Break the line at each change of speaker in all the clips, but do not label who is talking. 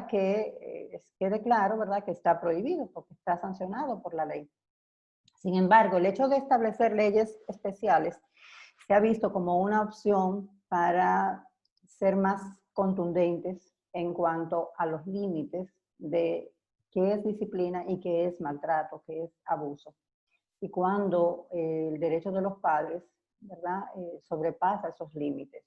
que quede claro, ¿verdad?, que está prohibido porque está sancionado por la ley. Sin embargo, el hecho de establecer leyes especiales se ha visto como una opción para ser más contundentes en cuanto a los límites de qué es disciplina y qué es maltrato, qué es abuso. Y cuando el derecho de los padres, ¿verdad?, sobrepasa esos límites.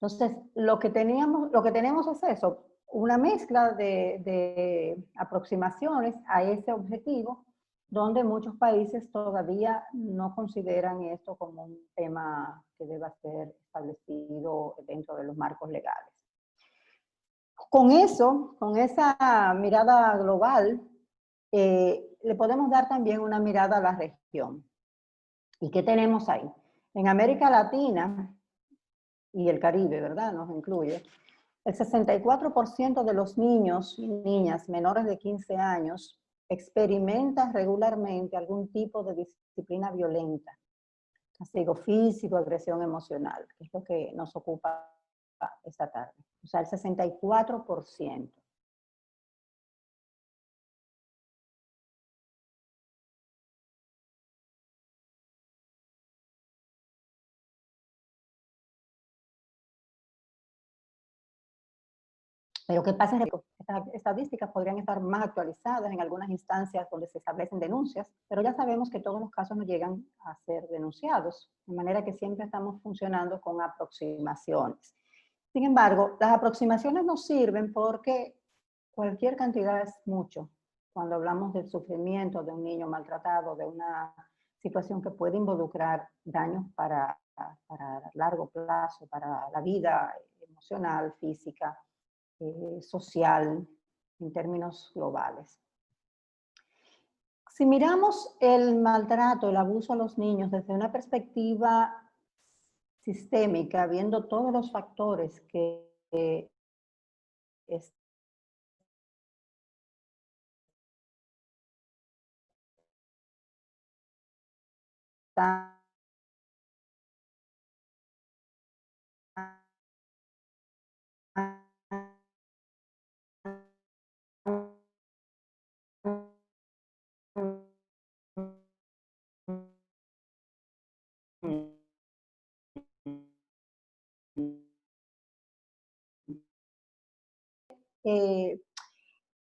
Entonces, lo que tenemos es eso, una mezcla de aproximaciones a ese objetivo, donde muchos países todavía no consideran esto como un tema que deba ser establecido dentro de los marcos legales. Con eso, con esa mirada global, le podemos dar también una mirada a la región. ¿Y qué tenemos ahí? En América Latina y el Caribe, ¿verdad?, nos incluye, el 64% de los niños y niñas menores de 15 años experimentan regularmente algún tipo de disciplina violenta, castigo físico, agresión emocional, que es lo que nos ocupa esta tarde. O sea, el 64%. Pero ¿qué pasa? Estas estadísticas podrían estar más actualizadas en algunas instancias donde se establecen denuncias, pero ya sabemos que todos los casos no llegan a ser denunciados, de manera que siempre estamos funcionando con aproximaciones. Sin embargo, las aproximaciones nos sirven porque cualquier cantidad es mucho. Cuando hablamos del sufrimiento de un niño maltratado, de una situación que puede involucrar daños para largo plazo, para la vida emocional, física, social, en términos globales. Si miramos el maltrato, el abuso a los niños desde una perspectiva sistémica, viendo todos los factores que están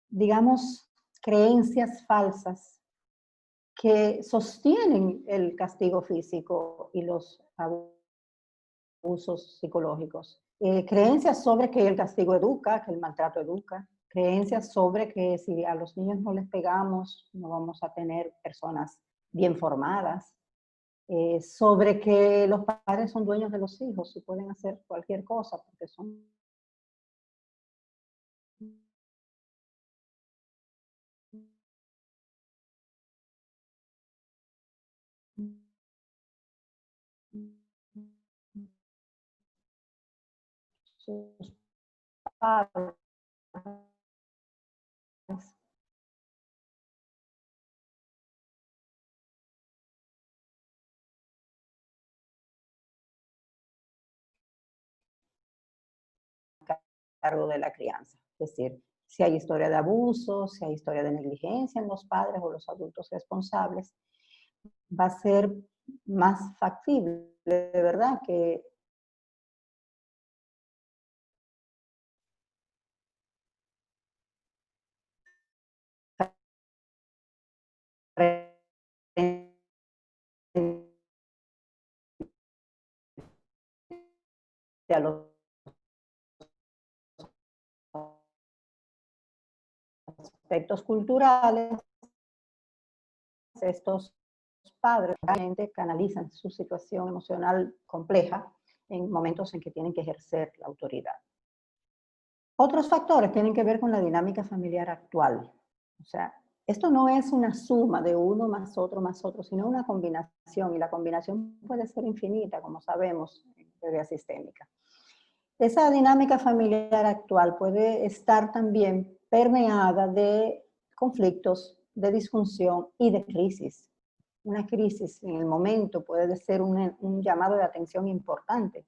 digamos, creencias falsas que sostienen el castigo físico y los abusos psicológicos. Creencias sobre que el castigo educa, que el maltrato educa, creencias sobre que si a los niños no les pegamos, no vamos a tener personas bien formadas, sobre que los padres son dueños de los hijos y pueden hacer cualquier cosa porque son sus padres. Cargo de la crianza. Es decir, si hay historia de abuso, si hay historia de negligencia en los padres o los adultos responsables, va a ser más factible, de verdad, que a los aspectos culturales, estos padres realmente canalizan su situación emocional compleja en momentos en que tienen que ejercer la autoridad. Otros factores tienen que ver con la dinámica familiar actual. O sea, esto no es una suma de uno más otro, sino una combinación, y la combinación puede ser infinita, como sabemos, en teoría sistémica. Esa dinámica familiar actual puede estar también permeada de conflictos, de disfunción y de crisis. Una crisis en el momento puede ser un llamado de atención importante.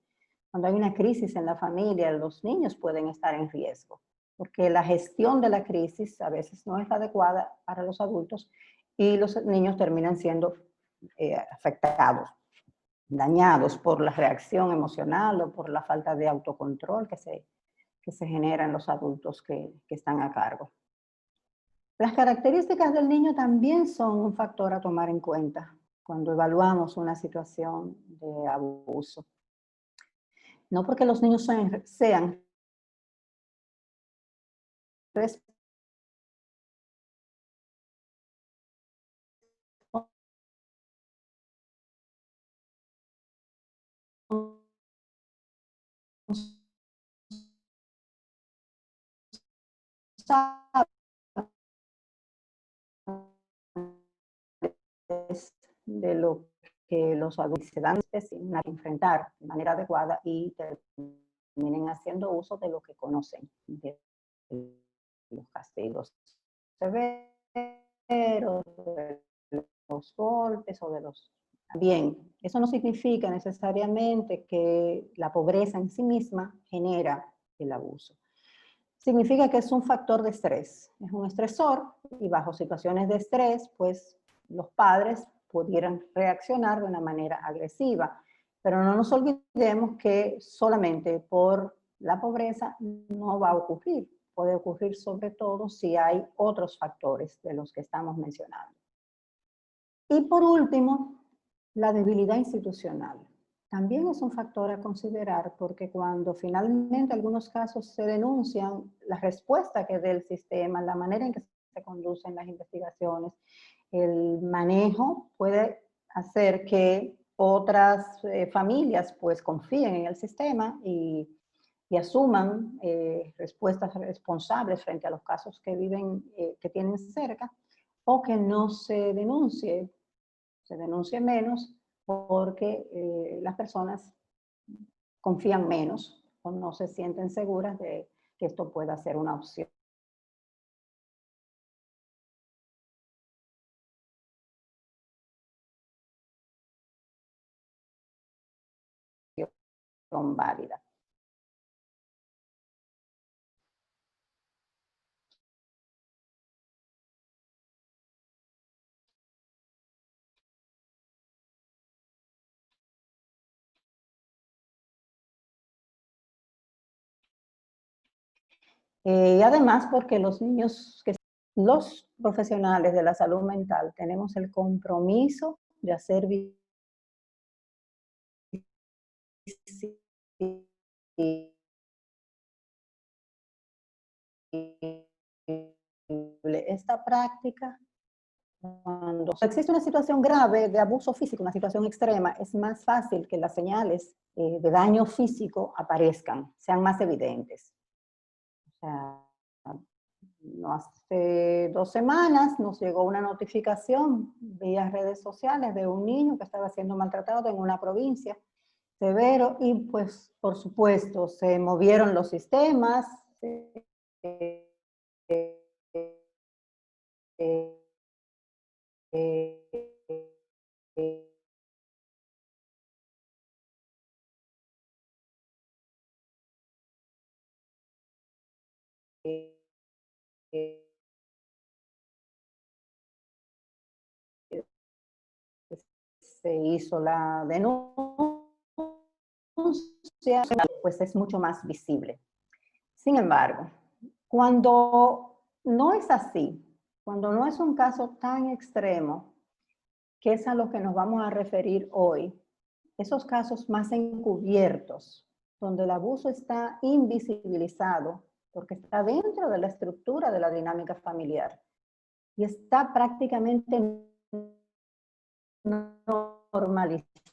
Cuando hay una crisis en la familia, los niños pueden estar en riesgo. porque la gestión de la crisis a veces no es adecuada para los adultos y los niños terminan siendo afectados, dañados por la reacción emocional o por la falta de autocontrol que se genera en los adultos que están a cargo. Las características del niño también son un factor a tomar en cuenta cuando evaluamos una situación de abuso. No porque los niños sean de lo que los adultos se dan a enfrentar de manera adecuada y terminen haciendo uso de lo que conocen, de los castigos severos, de los golpes o de los... Bien, eso no significa necesariamente que la pobreza en sí misma genera el abuso. Significa que es un factor de estrés, es un estresor y bajo situaciones de estrés, pues los padres pudieran reaccionar de una manera agresiva. Pero no nos olvidemos que solamente por la pobreza no va a ocurrir. Puede ocurrir sobre todo si hay otros factores de los que estamos mencionando. Y por último, la debilidad institucional. También es un factor a considerar porque cuando finalmente algunos casos se denuncian, la respuesta que dé el sistema, la manera en que se conducen las investigaciones, el manejo puede hacer que otras familias pues confíen en el sistema y asuman respuestas responsables frente a los casos que viven, que tienen cerca, o que no se denuncie menos porque las personas confían menos o no se sienten seguras de que esto pueda ser una opción válida. Y además porque los profesionales de la salud mental tenemos el compromiso de hacer esta práctica. Cuando existe una situación grave de abuso físico, una situación extrema, es más fácil que las señales de daño físico aparezcan, sean más evidentes. O sea, no hace 2 semanas nos llegó una notificación vía redes sociales de un niño que estaba siendo maltratado en una provincia severo y pues por supuesto se movieron los sistemas, eh, eh, se hizo la denuncia, pues es mucho más visible. Sin embargo, cuando no es así, cuando no es un caso tan extremo, que es a lo que nos vamos a referir hoy, esos casos más encubiertos, donde el abuso está invisibilizado, porque está dentro de la estructura de la dinámica familiar y está prácticamente normalizado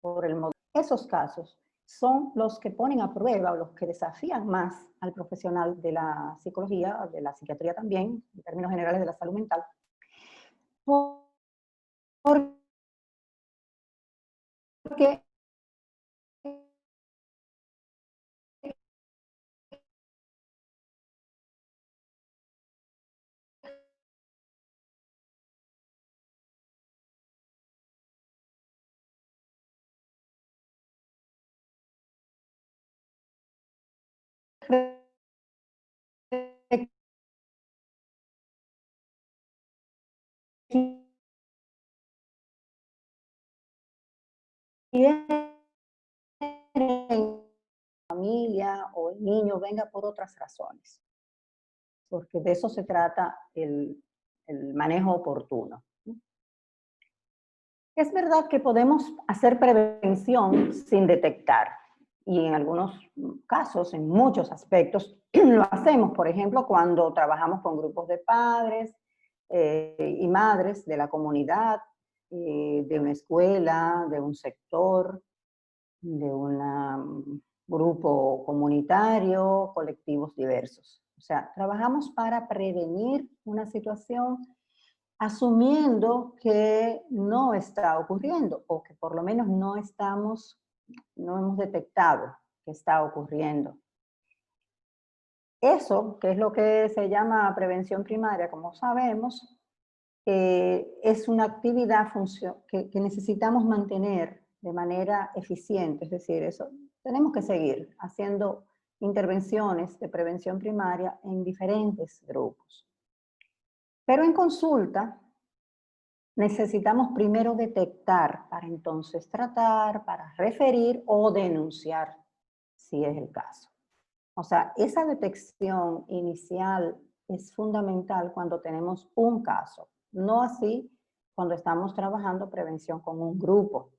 por el modelo. Esos casos son los que ponen a prueba o los que desafían más al profesional de la psicología, de la psiquiatría también, en términos generales de la salud mental, porque familia o el niño venga por otras razones, porque de eso se trata el manejo oportuno. Es verdad que podemos hacer prevención sin detectar, y en algunos casos, en muchos aspectos, lo hacemos. Por ejemplo, cuando trabajamos con grupos de padres y madres de la comunidad, de una escuela, de un sector, de un grupo comunitario, colectivos diversos. O sea, trabajamos para prevenir una situación asumiendo que no está ocurriendo o que por lo menos no hemos detectado que está ocurriendo. Eso, que es lo que se llama prevención primaria, como sabemos, es una actividad que necesitamos mantener de manera eficiente, es decir, eso tenemos que seguir haciendo intervenciones de prevención primaria en diferentes grupos. Pero en consulta necesitamos primero detectar para entonces tratar, para referir o denunciar, si es el caso. O sea, esa detección inicial es fundamental cuando tenemos un caso, no así cuando estamos trabajando prevención con un grupo,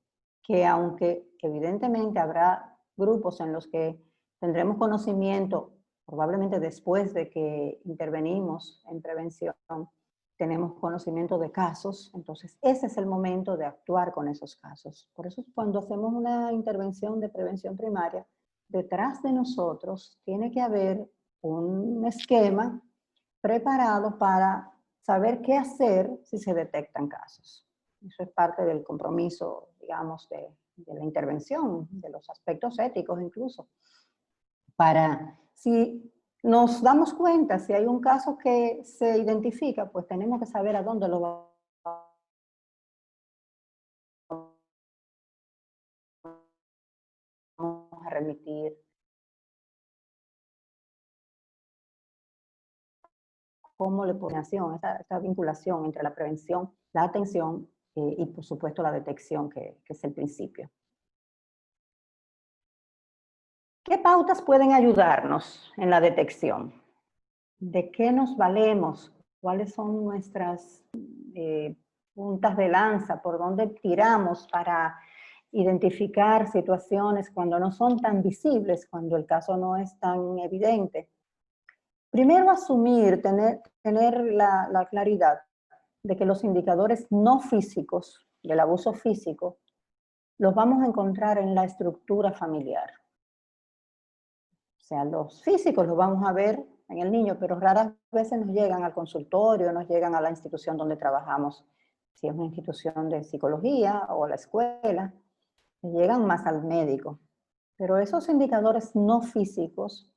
que aunque evidentemente habrá grupos en los que tendremos conocimiento, probablemente después de que intervenimos en prevención, tenemos conocimiento de casos, entonces ese es el momento de actuar con esos casos. Por eso cuando hacemos una intervención de prevención primaria, detrás de nosotros tiene que haber un esquema preparado para saber qué hacer si se detectan casos. Eso es parte del compromiso, digamos, de la intervención, de los aspectos éticos incluso. Para, si nos damos cuenta, si hay un caso que se identifica, pues tenemos que saber a dónde lo vamos a remitir, cómo le ponemos esta vinculación entre la prevención, la atención y por supuesto la detección, que es el principio. ¿Qué pautas pueden ayudarnos en la detección? ¿De qué nos valemos? ¿Cuáles son nuestras puntas de lanza? ¿Por dónde tiramos para identificar situaciones cuando no son tan visibles, cuando el caso no es tan evidente? Primero, asumir, tener la claridad de que los indicadores no físicos del abuso físico los vamos a encontrar en la estructura familiar. O sea, los físicos los vamos a ver en el niño, pero raras veces nos llegan al consultorio, nos llegan a la institución donde trabajamos, si es una institución de psicología o a la escuela, llegan más al médico. Pero esos indicadores no físicos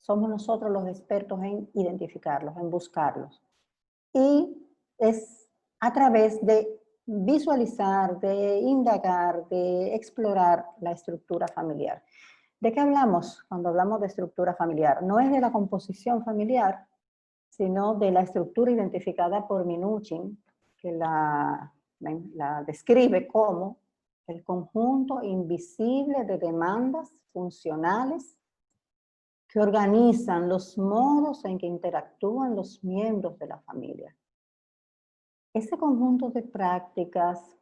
somos nosotros los expertos en identificarlos, en buscarlos. Y es a través de visualizar, de indagar, de explorar la estructura familiar. ¿De qué hablamos cuando hablamos de estructura familiar? No es de la composición familiar, sino de la estructura identificada por Minuchin, que la describe como el conjunto invisible de demandas funcionales que organizan los modos en que interactúan los miembros de la familia. Ese conjunto de prácticas,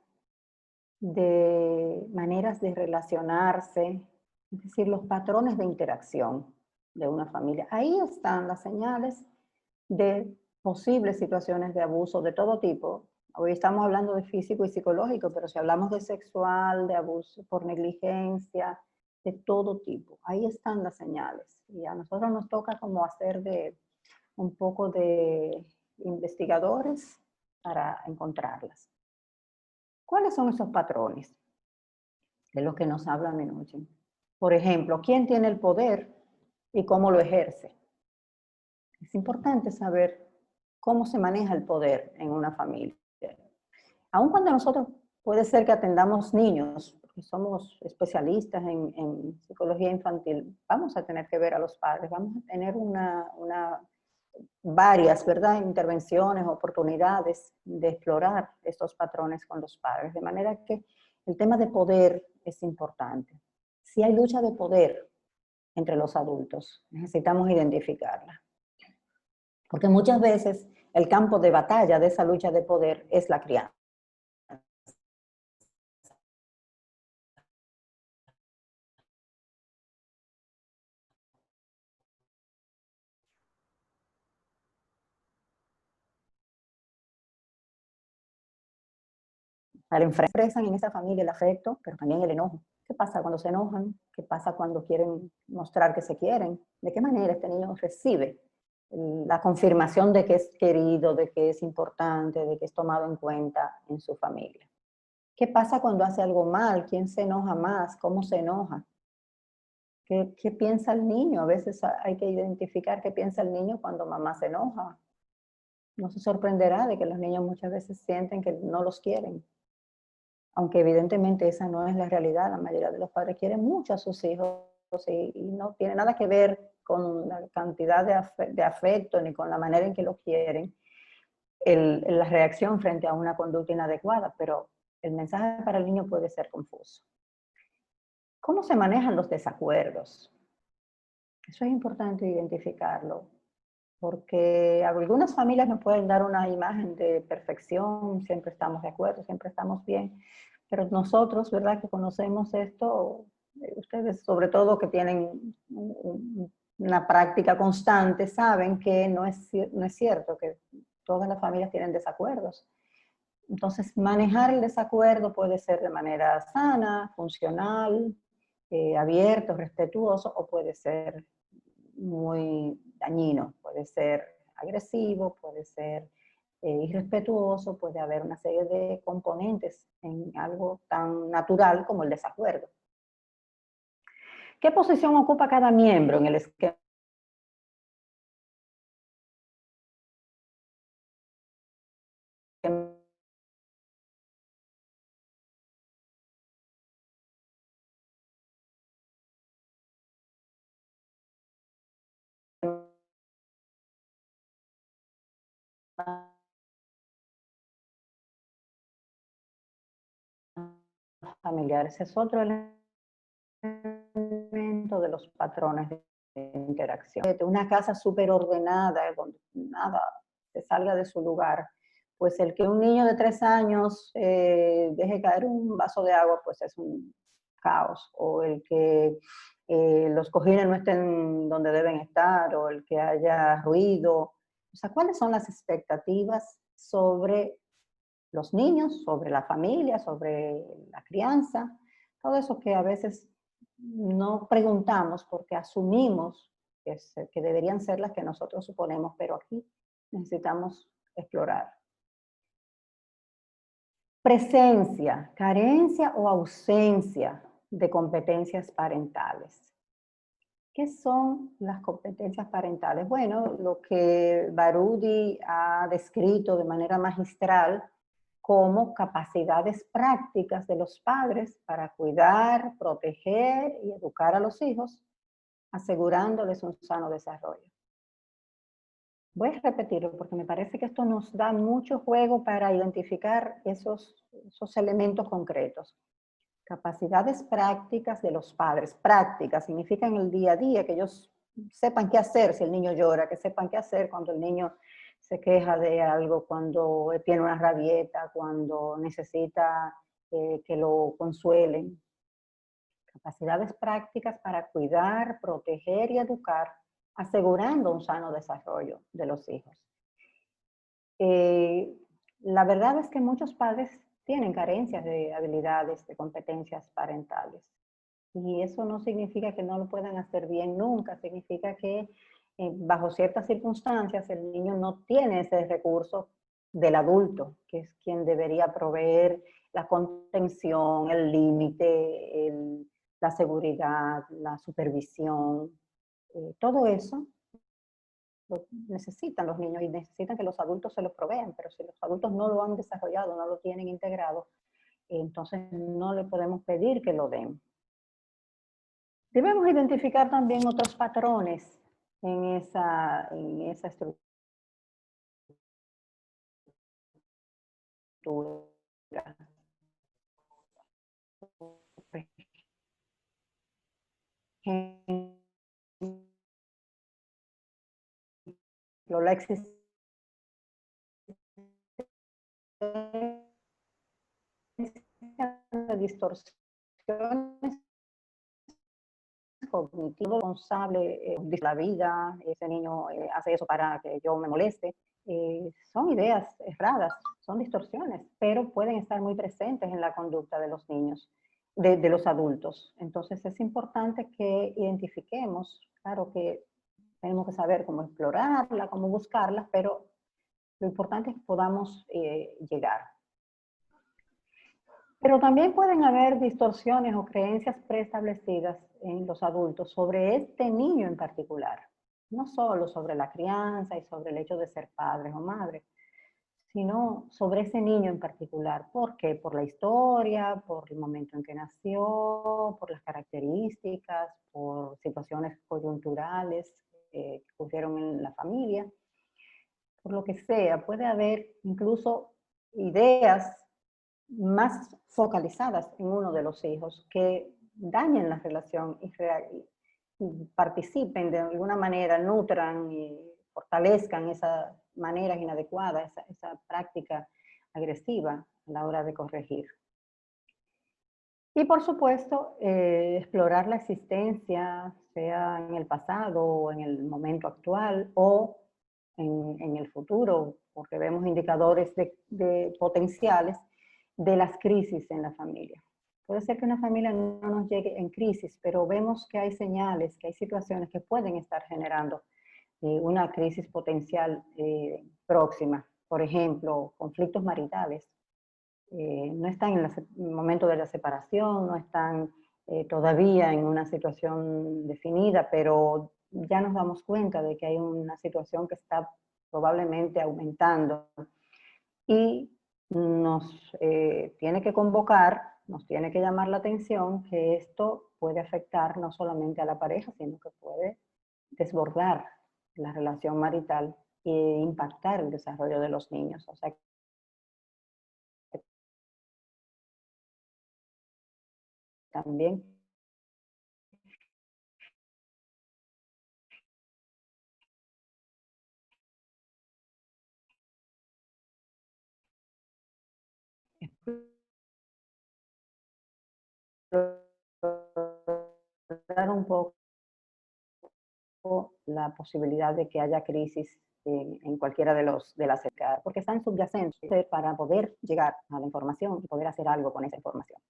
de maneras de relacionarse, es decir, los patrones de interacción de una familia. Ahí están las señales de posibles situaciones de abuso de todo tipo. Hoy estamos hablando de físico y psicológico, pero si hablamos de sexual, de abuso por negligencia, de todo tipo, ahí están las señales. Y a nosotros nos toca como hacer de un poco de investigadores para encontrarlas. ¿Cuáles son esos patrones de los que nos habla Minuchin? Por ejemplo, ¿quién tiene el poder y cómo lo ejerce? Es importante saber cómo se maneja el poder en una familia. Aun cuando nosotros puede ser que atendamos niños, que somos especialistas en psicología infantil, vamos a tener que ver a los padres, vamos a tener varias, ¿verdad?, intervenciones, oportunidades de explorar estos patrones con los padres, de manera que el tema de poder es importante. Si hay lucha de poder entre los adultos, necesitamos identificarla. Porque muchas veces el campo de batalla de esa lucha de poder es la crianza. Al expresan en esa familia el afecto, pero también el enojo. ¿Qué pasa cuando se enojan? ¿Qué pasa cuando quieren mostrar que se quieren? ¿De qué manera este niño recibe la confirmación de que es querido, de que es importante, de que es tomado en cuenta en su familia? ¿Qué pasa cuando hace algo mal? ¿Quién se enoja más? ¿Cómo se enoja? ¿Qué piensa el niño? A veces hay que identificar qué piensa el niño cuando mamá se enoja. No se sorprenderá de que los niños muchas veces sienten que no los quieren. Aunque evidentemente esa no es la realidad, la mayoría de los padres quieren mucho a sus hijos y no tiene nada que ver con la cantidad de afecto ni con la manera en que lo quieren, la reacción frente a una conducta inadecuada, pero el mensaje para el niño puede ser confuso. ¿Cómo se manejan los desacuerdos? Eso es importante identificarlo, porque algunas familias nos pueden dar una imagen de perfección, siempre estamos de acuerdo, siempre estamos bien, pero nosotros, ¿verdad?, que conocemos esto, ustedes sobre todo que tienen una práctica constante, saben que no es cierto, que todas las familias tienen desacuerdos. Entonces, manejar el desacuerdo puede ser de manera sana, funcional, abierto, respetuoso, o puede ser muy dañino, puede ser agresivo, puede ser irrespetuoso, puede haber una serie de componentes en algo tan natural como el desacuerdo. ¿Qué posición ocupa cada miembro en el esquema familiar? Ese es otro elemento de los patrones de interacción. Una casa súper ordenada, donde nada se salga de su lugar, pues el que un niño de 3 años deje caer un vaso de agua, pues es un caos. O el que los cojines no estén donde deben estar, o el que haya ruido. O sea, ¿cuáles son las expectativas sobre los niños, sobre la familia, sobre la crianza? Todo eso que a veces no preguntamos porque asumimos que deberían ser las que nosotros suponemos, pero aquí necesitamos explorar. Presencia, carencia o ausencia de competencias parentales. ¿Qué son las competencias parentales? Bueno, lo que Baroudi ha descrito de manera magistral como capacidades prácticas de los padres para cuidar, proteger y educar a los hijos, asegurándoles un sano desarrollo. Voy a repetirlo porque me parece que esto nos da mucho juego para identificar esos elementos concretos. Capacidades prácticas de los padres. Prácticas significa en el día a día, que ellos sepan qué hacer si el niño llora, que sepan qué hacer cuando el niño se queja de algo, cuando tiene una rabieta, cuando necesita que lo consuelen. Capacidades prácticas para cuidar, proteger y educar, asegurando un sano desarrollo de los hijos. La verdad es que muchos padres tienen carencias de habilidades, de competencias parentales. Y eso no significa que no lo puedan hacer bien nunca, significa que bajo ciertas circunstancias el niño no tiene ese recurso del adulto, que es quien debería proveer la contención, el límite, la seguridad, la supervisión, todo eso lo necesitan los niños y necesitan que los adultos se los provean, pero si los adultos no lo han desarrollado, no lo tienen integrado, entonces no le podemos pedir que lo den. Debemos identificar también otros patrones en esa estructura. La existencia de distorsiones cognitivas, responsable de la vida, ese niño hace eso para que yo me moleste, son ideas erradas, son distorsiones, pero pueden estar muy presentes en la conducta de los niños, de los adultos. Entonces es importante que identifiquemos, claro que tenemos que saber cómo explorarla, cómo buscarla, pero lo importante es que podamos llegar. Pero también pueden haber distorsiones o creencias preestablecidas en los adultos sobre este niño en particular. No solo sobre la crianza y sobre el hecho de ser padres o madres, sino sobre ese niño en particular. ¿Por qué? Por la historia, por el momento en que nació, por las características, por situaciones coyunturales que ocurrieron en la familia. Por lo que sea, puede haber incluso ideas más focalizadas en uno de los hijos que dañen la relación y participen de alguna manera, nutran y fortalezcan esas maneras inadecuadas, esa práctica agresiva a la hora de corregir. Y por supuesto, explorar la existencia, sea en el pasado o en el momento actual o en el futuro, porque vemos indicadores de potenciales de las crisis en la familia. Puede ser que una familia no nos llegue en crisis, pero vemos que hay señales, que hay situaciones que pueden estar generando una crisis potencial próxima. Por ejemplo, conflictos maritales. No están en el momento de la separación, no están todavía en una situación definida, pero ya nos damos cuenta de que hay una situación que está probablemente aumentando y nos tiene que convocar, nos tiene que llamar la atención que esto puede afectar no solamente a la pareja, sino que puede desbordar la relación marital e impactar el desarrollo de los niños. O sea, también explorar un poco la posibilidad de que haya crisis en cualquiera de las cercadas, porque están subyacentes para poder llegar a la información y poder hacer algo con esa información.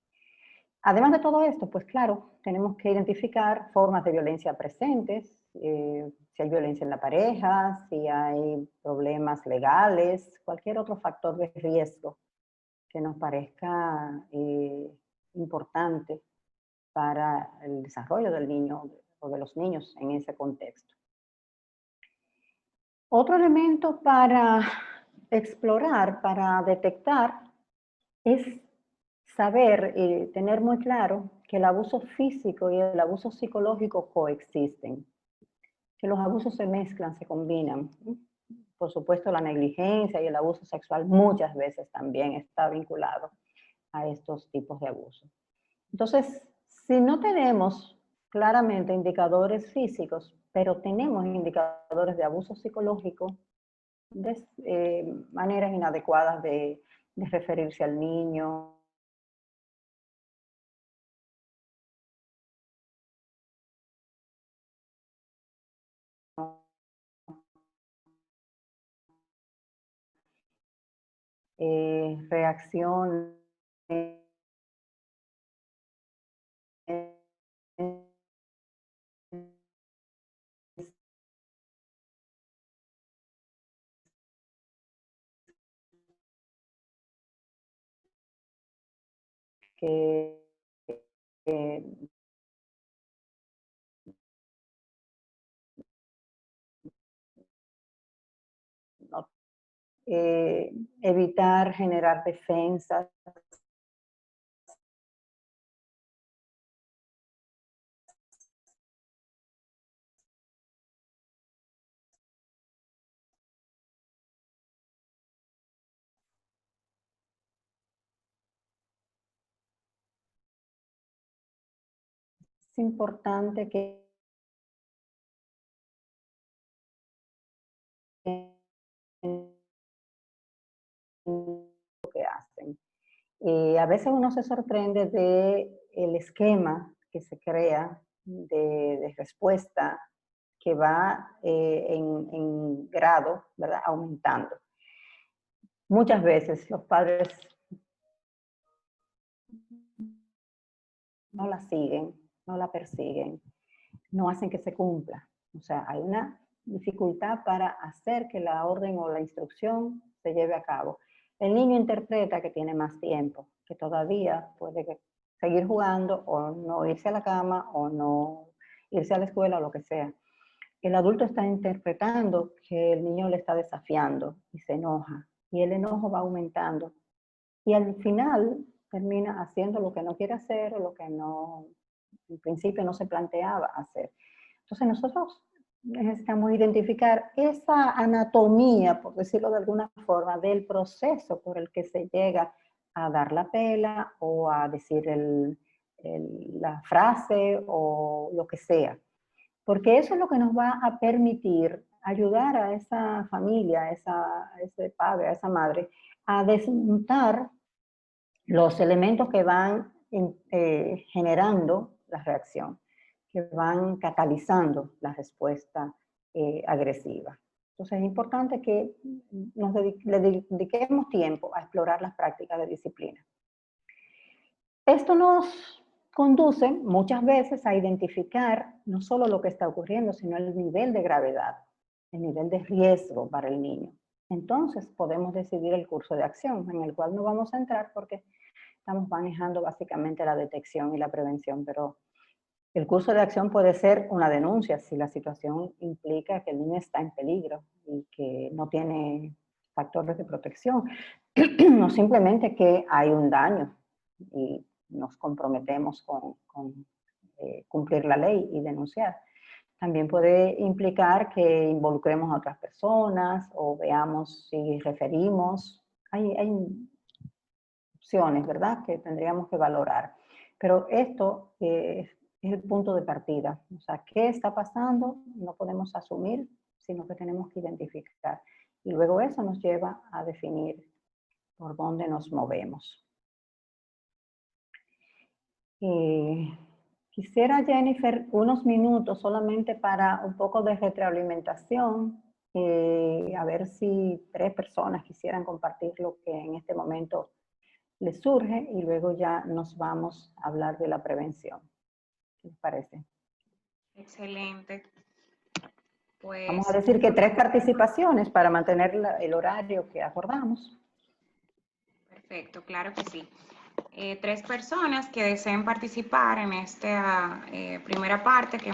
Además de todo esto, pues claro, tenemos que identificar formas de violencia presentes, si hay violencia en la pareja, si hay problemas legales, cualquier otro factor de riesgo que nos parezca importante para el desarrollo del niño o de los niños en ese contexto. Otro elemento para explorar, para detectar, es saber y tener muy claro que el abuso físico y el abuso psicológico coexisten, que los abusos se mezclan, se combinan. Por supuesto, la negligencia y el abuso sexual muchas veces también está vinculado a estos tipos de abuso. Entonces, si no tenemos claramente indicadores físicos, pero tenemos indicadores de abuso psicológico, de maneras inadecuadas de referirse al niño, reacciones que eh, no, evitar generar defensas importante que lo que hacen. A veces uno se sorprende del esquema que se crea de respuesta que va en grado, ¿verdad? Aumentando. Muchas veces los padres no la siguen, no la persiguen, no hacen que se cumpla. O sea, hay una dificultad para hacer que la orden o la instrucción se lleve a cabo. El niño interpreta que tiene más tiempo, que todavía puede seguir jugando o no irse a la cama o no irse a la escuela o lo que sea. El adulto está interpretando que el niño le está desafiando y se enoja. Y el enojo va aumentando. Y al final termina haciendo lo que no quiere hacer o lo que no, en principio no se planteaba hacer. Entonces nosotros necesitamos identificar esa anatomía, por decirlo de alguna forma, del proceso por el que se llega a dar la pela o a decir la frase o lo que sea. Porque eso es lo que nos va a permitir ayudar a esa familia, a ese padre, a esa madre, a desmontar los elementos que van generando la reacción, que van catalizando la respuesta agresiva. Entonces es importante que le dediquemos tiempo a explorar las prácticas de disciplina. Esto nos conduce muchas veces a identificar no solo lo que está ocurriendo, sino el nivel de gravedad, el nivel de riesgo para el niño. Entonces podemos decidir el curso de acción, en el cual no vamos a entrar porque estamos manejando básicamente la detección y la prevención, pero el curso de acción puede ser una denuncia si la situación implica que el niño está en peligro y que no tiene factores de protección, no simplemente que hay un daño y nos comprometemos con cumplir la ley y denunciar. También puede implicar que involucremos a otras personas o veamos si referimos. Hay opciones, ¿verdad?, que tendríamos que valorar. Pero esto es el punto de partida. O sea, ¿qué está pasando? No podemos asumir, sino que tenemos que identificar. Y luego eso nos lleva a definir por dónde nos movemos. Quisiera, Jennifer, unos minutos solamente para un poco de retroalimentación, a ver si 3 personas quisieran compartir lo que en este momento les surge y luego ya nos vamos a hablar de la prevención. ¿Qué les parece?
Excelente. Pues,
vamos a decir que 3 participaciones para mantener el horario que acordamos.
Perfecto, claro que sí. 3 personas que deseen participar en esta primera parte que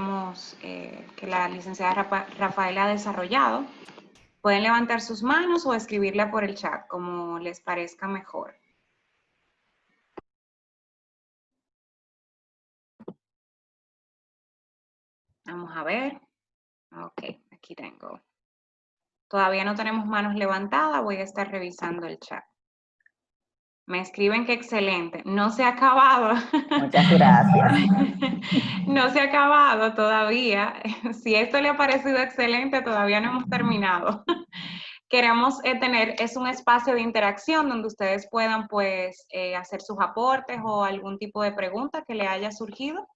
la licenciada Rafaela ha desarrollado, pueden levantar sus manos o escribirla por el chat, como les parezca mejor. Vamos a ver. Ok, aquí tengo. Todavía no tenemos manos levantadas, voy a estar revisando el chat. Me escriben que excelente. No se ha acabado.
Muchas gracias.
No se ha acabado todavía. Si esto le ha parecido excelente, todavía no hemos terminado. Queremos es un espacio de interacción donde ustedes puedan pues hacer sus aportes o algún tipo de pregunta que le haya surgido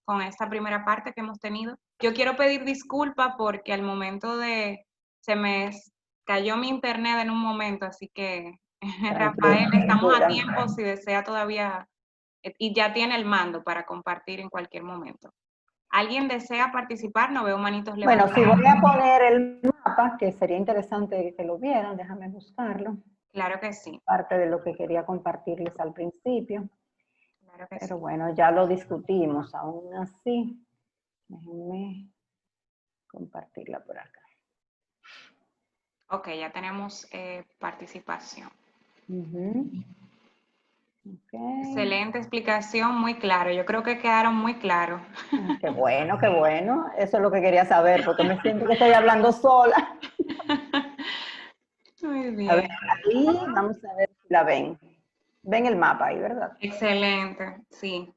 con esta primera parte que hemos tenido. Yo quiero pedir disculpas porque al momento se me cayó mi internet en un momento, así que Rafael, estamos a tiempo si desea todavía, y ya tiene el mando para compartir en cualquier momento. ¿Alguien desea participar? No veo manitos levantadas.
Bueno, si voy a poner el mapa, que sería interesante que lo vieran, déjame buscarlo.
Claro que sí.
Parte de lo que quería compartirles al principio.
Claro que
pero
sí.
bueno, ya lo discutimos. Aún así, déjenme compartirla por acá.
Ok, ya tenemos participación.
Okay.
Excelente explicación, muy claro. Yo creo que quedaron muy claros.
Qué bueno, qué bueno. Eso es lo que quería saber, porque me siento que estoy hablando sola.
Muy bien.
A ver, ahí vamos a ver si la ven. Ven el mapa ahí, ¿verdad?
Excelente, sí.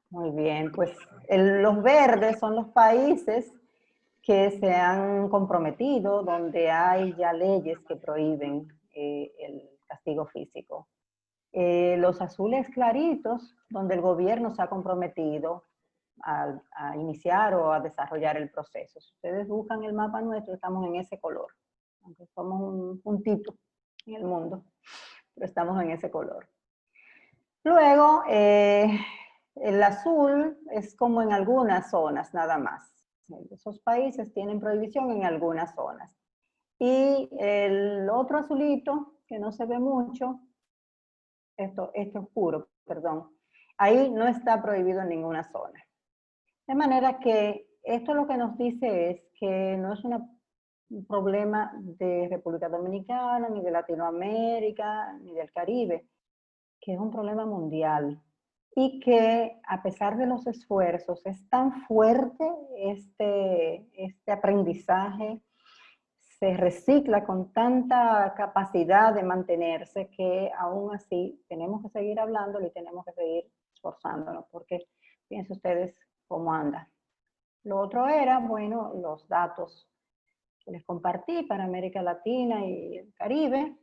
Muy bien, pues Los verdes son los países que se han comprometido, donde hay ya leyes que prohíben el castigo físico. Los azules claritos, donde el gobierno se ha comprometido a iniciar o a desarrollar el proceso. Si ustedes buscan el mapa nuestro, estamos en ese color, aunque somos un puntito en el mundo, pero estamos en ese color. Luego, el azul es como en algunas zonas nada más. Esos países tienen prohibición en algunas zonas. Y el otro azulito, que no se ve mucho, este oscuro, perdón, ahí no está prohibido en ninguna zona. De manera que esto lo que nos dice es que no es un problema de República Dominicana, ni de Latinoamérica, ni del Caribe, que es un problema mundial. Y que a pesar de los esfuerzos, es tan fuerte este aprendizaje, se recicla con tanta capacidad de mantenerse que aún así tenemos que seguir hablándolo y tenemos que seguir esforzándonos, porque fíjense ustedes cómo anda. Lo otro era, bueno, los datos que les compartí para América Latina y el Caribe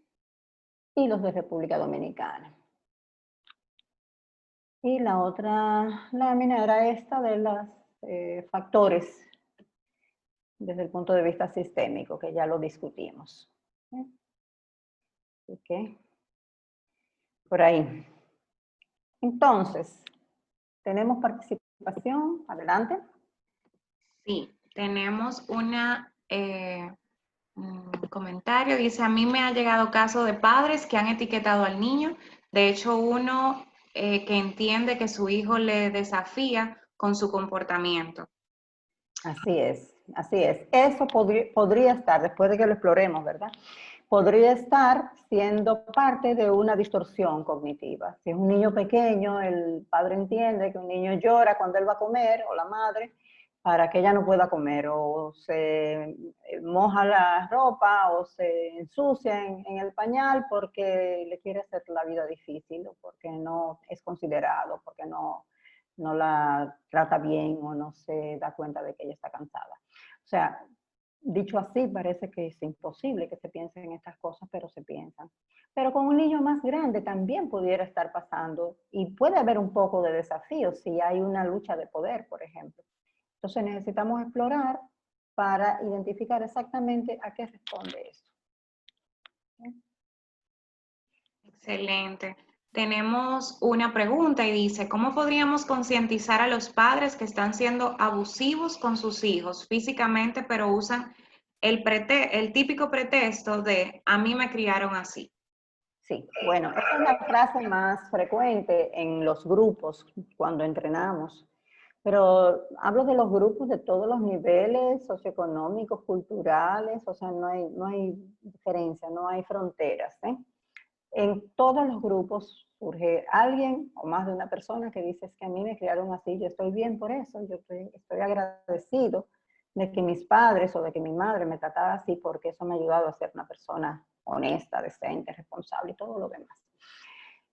y los de República Dominicana. Y la otra lámina era esta de los factores desde el punto de vista sistémico, que ya lo discutimos. Así que, por ahí. Entonces, tenemos participación. Adelante.
Sí, tenemos un comentario. Dice, a mí me ha llegado caso de padres que han etiquetado al niño. De hecho, uno que entiende que su hijo le desafía con su comportamiento.
Así es, así es. Eso podría estar, después de que lo exploremos, ¿verdad? Podría estar siendo parte de una distorsión cognitiva. Si es un niño pequeño, el padre entiende que un niño llora cuando él va a comer, o la madre, para que ella no pueda comer, o se moja la ropa, o se ensucia en el pañal porque le quiere hacer la vida difícil, o porque no es considerado, porque no la trata bien o no se da cuenta de que ella está cansada. O sea, dicho así, parece que es imposible que se piensen en estas cosas, pero se piensan. Pero con un niño más grande también pudiera estar pasando y puede haber un poco de desafío si hay una lucha de poder, por ejemplo. Entonces necesitamos explorar para identificar exactamente a qué responde eso.
Excelente. Tenemos una pregunta y dice, ¿cómo podríamos concientizar a los padres que están siendo abusivos con sus hijos físicamente, pero usan el típico pretexto de, a mí me criaron así?
Sí, bueno, esa es la frase más frecuente en los grupos cuando entrenamos, pero hablo de los grupos de todos los niveles socioeconómicos, culturales, o sea, no hay diferencia, no hay fronteras, ¿eh? En todos los grupos surge alguien o más de una persona que dice, es que a mí me criaron así, yo estoy bien por eso, yo estoy agradecido de que mis padres o de que mi madre me tratara así porque eso me ha ayudado a ser una persona honesta, decente, responsable y todo lo demás.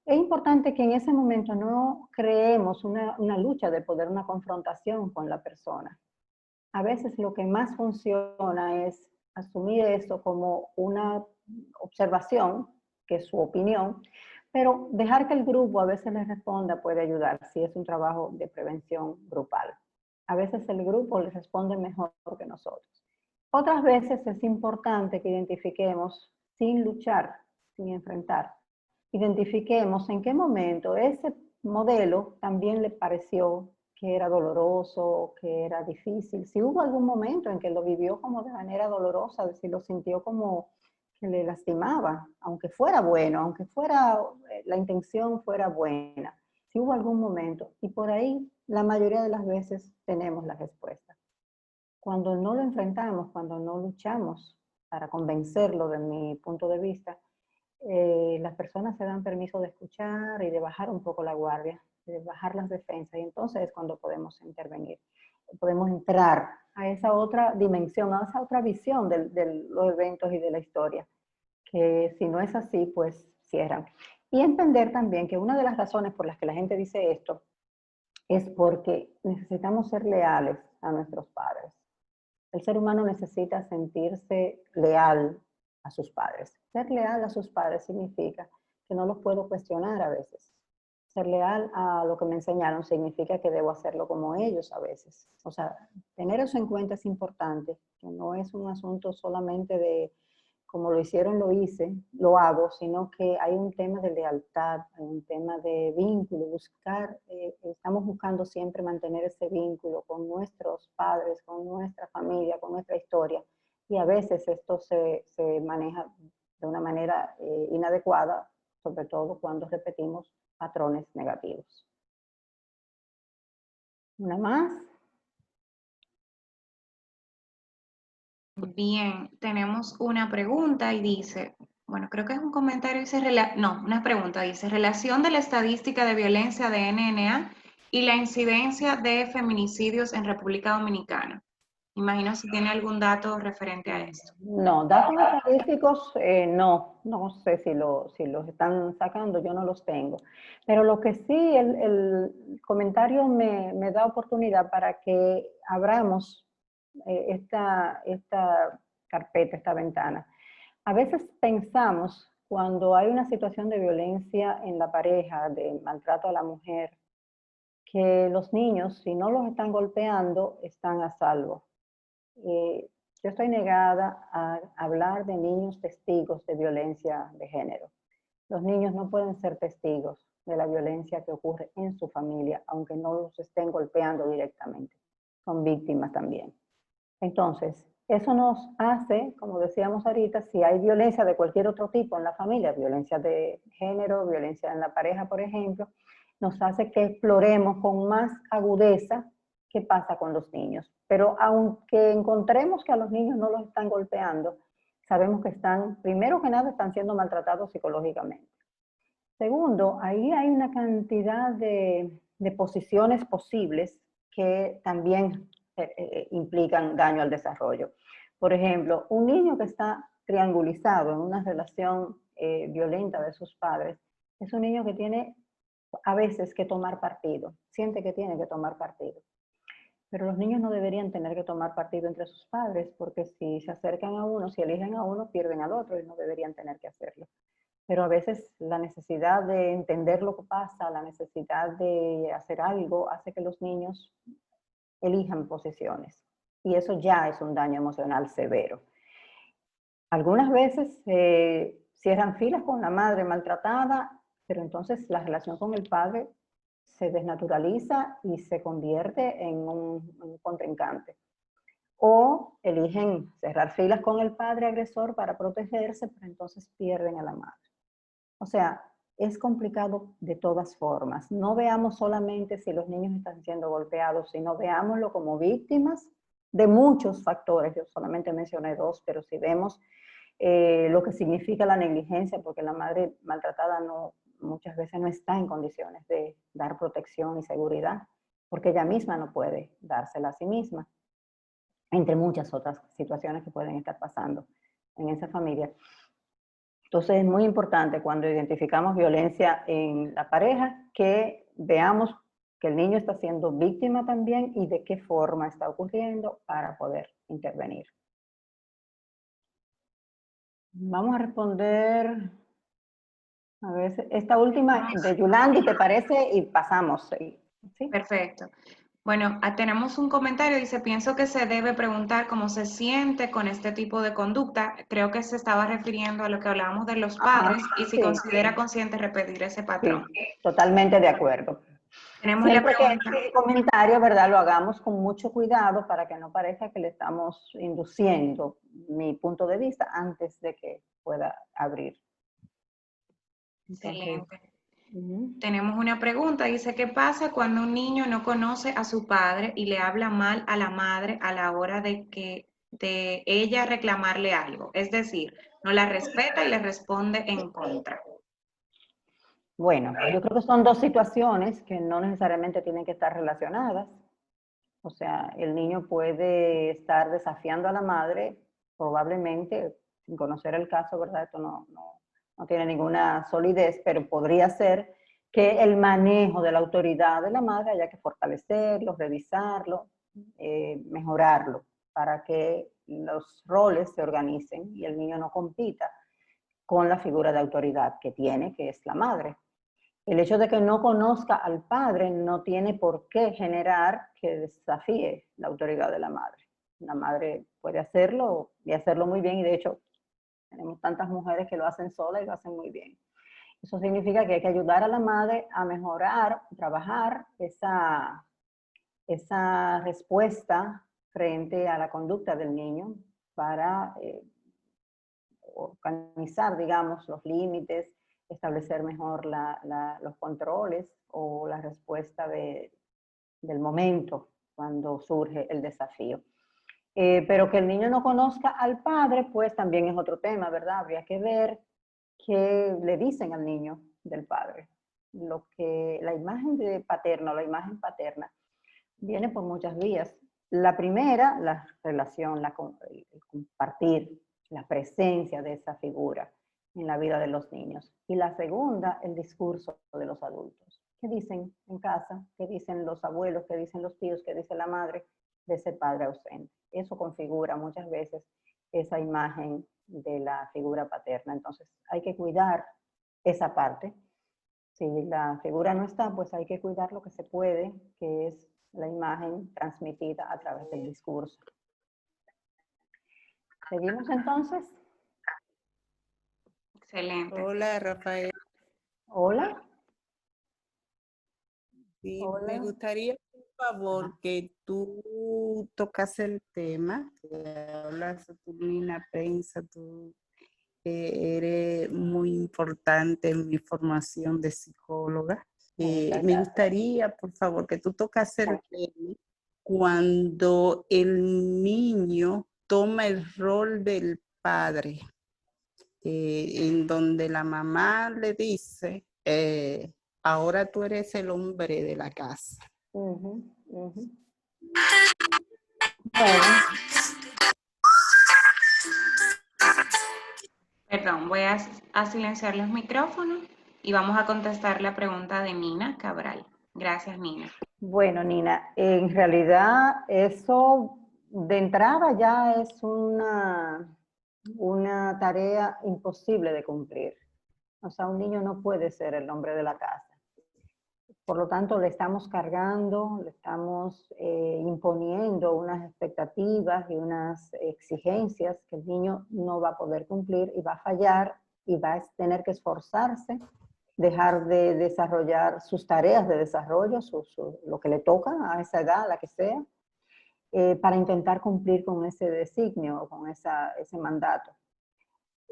Es importante que en ese momento no creemos una lucha de poder, una confrontación con la persona. A veces lo que más funciona es asumir eso como una observación, que es su opinión, pero dejar que el grupo a veces les responda puede ayudar si es un trabajo de prevención grupal. A veces el grupo les responde mejor que nosotros. Otras veces es importante que identifiquemos sin luchar, sin enfrentar. Identifiquemos en qué momento ese modelo también le pareció que era doloroso, que era difícil. Si hubo algún momento en que lo vivió como de manera dolorosa, si lo sintió como que le lastimaba, aunque fuera bueno, aunque fuera la intención fuera buena, si hubo algún momento, y por ahí la mayoría de las veces tenemos la respuesta. Cuando no lo enfrentamos, cuando no luchamos para convencerlo de mi punto de vista, las personas se dan permiso de escuchar y de bajar un poco la guardia, de bajar las defensas, y entonces es cuando podemos intervenir, podemos entrar a esa otra dimensión, a esa otra visión de los eventos y de la historia, que si no es así, pues cierran. Y entender también que una de las razones por las que la gente dice esto es porque necesitamos ser leales a nuestros padres. El ser humano necesita sentirse leal a sus padres. Ser leal a sus padres significa que no los puedo cuestionar a veces. Ser leal a lo que me enseñaron significa que debo hacerlo como ellos a veces. O sea, tener eso en cuenta es importante, que no es un asunto solamente de como lo hicieron, lo hice, lo hago, sino que hay un tema de lealtad, hay un tema de vínculo, estamos buscando siempre mantener ese vínculo con nuestros padres, con nuestra familia, con nuestra historia, y a veces esto se maneja de una manera inadecuada, sobre todo cuando repetimos patrones negativos. ¿Una más?
Bien, tenemos una pregunta y dice, bueno, creo que es un comentario, dice, no, una pregunta, dice, relación de la estadística de violencia de NNA y la incidencia de feminicidios en República Dominicana. Imagino si tiene algún dato referente a esto.
No, datos estadísticos no sé si los están sacando, yo no los tengo. Pero lo que sí, el comentario me da oportunidad para que abramos esta carpeta, esta ventana. A veces pensamos, cuando hay una situación de violencia en la pareja, de maltrato a la mujer, que los niños, si no los están golpeando, están a salvo. Yo estoy negada a hablar de niños testigos de violencia de género. Los niños no pueden ser testigos de la violencia que ocurre en su familia, aunque no los estén golpeando directamente. Son víctimas también. Entonces, eso nos hace, como decíamos ahorita, si hay violencia de cualquier otro tipo en la familia, violencia de género, violencia en la pareja, por ejemplo, nos hace que exploremos con más agudeza qué pasa con los niños. Pero aunque encontremos que a los niños no los están golpeando, sabemos que están, primero que nada, están siendo maltratados psicológicamente. Segundo, ahí hay una cantidad de posiciones posibles que también implican daño al desarrollo. Por ejemplo, un niño que está triangulizado en una relación violenta de sus padres, es un niño que tiene a veces que tomar partido, siente que tiene que tomar partido. Pero los niños no deberían tener que tomar partido entre sus padres, porque si se acercan a uno, si eligen a uno, pierden al otro y no deberían tener que hacerlo. Pero a veces la necesidad de entender lo que pasa, la necesidad de hacer algo, hace que los niños elijan posiciones. Y eso ya es un daño emocional severo. Algunas veces cierran filas con la madre maltratada, pero entonces la relación con el padre se desnaturaliza y se convierte en un contrincante. O eligen cerrar filas con el padre agresor para protegerse, pero entonces pierden a la madre. O sea, es complicado de todas formas. No veamos solamente si los niños están siendo golpeados, sino veámoslo como víctimas de muchos factores. Yo solamente mencioné dos, pero si vemos lo que significa la negligencia, porque la madre maltratada muchas veces no está en condiciones de dar protección y seguridad, porque ella misma no puede dársela a sí misma, entre muchas otras situaciones que pueden estar pasando en esa familia. Entonces es muy importante cuando identificamos violencia en la pareja que veamos que el niño está siendo víctima también y de qué forma está ocurriendo para poder intervenir. Vamos a responder a ver, esta última de Yulandi, ¿te parece? Y pasamos. ¿Sí?
Perfecto. Bueno, tenemos un comentario, dice, pienso que se debe preguntar cómo se siente con este tipo de conducta. Creo que se estaba refiriendo a lo que hablábamos de los padres y si considera consciente repetir ese patrón.
Sí, totalmente de acuerdo.
Tenemos
Siempre
la pregunta.
que este comentario, ¿verdad? Lo hagamos con mucho cuidado para que no parezca que le estamos induciendo mi punto de vista antes de que pueda abrir.
Excelente. Tenemos una pregunta, dice, ¿qué pasa cuando un niño no conoce a su padre y le habla mal a la madre a la hora de ella reclamarle algo? Es decir, no la respeta y le responde en contra.
Bueno, yo creo que son dos situaciones que no necesariamente tienen que estar relacionadas. O sea, el niño puede estar desafiando a la madre, probablemente, sin conocer el caso, ¿verdad? Esto no tiene ninguna solidez, pero podría ser que el manejo de la autoridad de la madre haya que fortalecerlo, revisarlo, mejorarlo, para que los roles se organicen y el niño no compita con la figura de autoridad que tiene, que es la madre. El hecho de que no conozca al padre no tiene por qué generar que desafíe la autoridad de la madre. La madre puede hacerlo y hacerlo muy bien, y de hecho tenemos tantas mujeres que lo hacen sola y lo hacen muy bien. Eso significa que hay que ayudar a la madre a mejorar, trabajar esa respuesta frente a la conducta del niño para organizar, digamos, los límites, establecer mejor los controles o la respuesta del momento cuando surge el desafío. Pero que el niño no conozca al padre, pues también es otro tema, ¿verdad? Habría que ver qué le dicen al niño del padre. La imagen paterna, la imagen paterna, viene por muchas vías. La primera, la relación, el compartir, la presencia de esa figura en la vida de los niños. Y la segunda, el discurso de los adultos. ¿Qué dicen en casa? ¿Qué dicen los abuelos? ¿Qué dicen los tíos? ¿Qué dice la madre de ese padre ausente? Eso configura muchas veces esa imagen de la figura paterna. Entonces hay que cuidar esa parte. Si la figura no está, pues hay que cuidar lo que se puede, que es la imagen transmitida a través del discurso. ¿Seguimos entonces?
Excelente.
Hola, Rafael.
Hola.
Sí,
Hola.
me gustaría, por favor, que tú tocas el tema, que hablas de tu línea prensa, tú eres muy importante en mi formación de psicóloga. Me gustaría, por favor, que tú tocas el tema cuando el niño toma el rol del padre, en donde la mamá le dice, ahora tú eres el hombre de la casa.
Bueno.
Perdón, voy a silenciar los micrófonos y vamos a contestar la pregunta de Nina Cabral. Gracias, Nina.
Bueno, Nina, en realidad eso de entrada ya es una tarea imposible de cumplir. O sea, un niño no puede ser el hombre de la casa. Por lo tanto, le estamos cargando, le estamos imponiendo unas expectativas y unas exigencias que el niño no va a poder cumplir y va a fallar y va a tener que esforzarse, dejar de desarrollar sus tareas de desarrollo, lo que le toca a esa edad, la que sea, para intentar cumplir con ese designio, con ese mandato.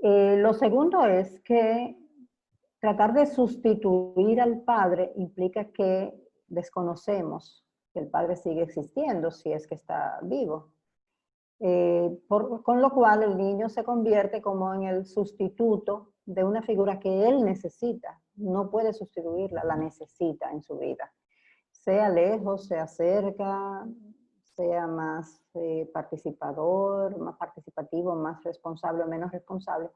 Lo segundo es que tratar de sustituir al padre implica que desconocemos que el padre sigue existiendo si es que está vivo. Con lo cual el niño se convierte como en el sustituto de una figura que él necesita. No puede sustituirla, la necesita en su vida. Sea lejos, sea cerca, sea más participador, más participativo, más responsable o menos responsable.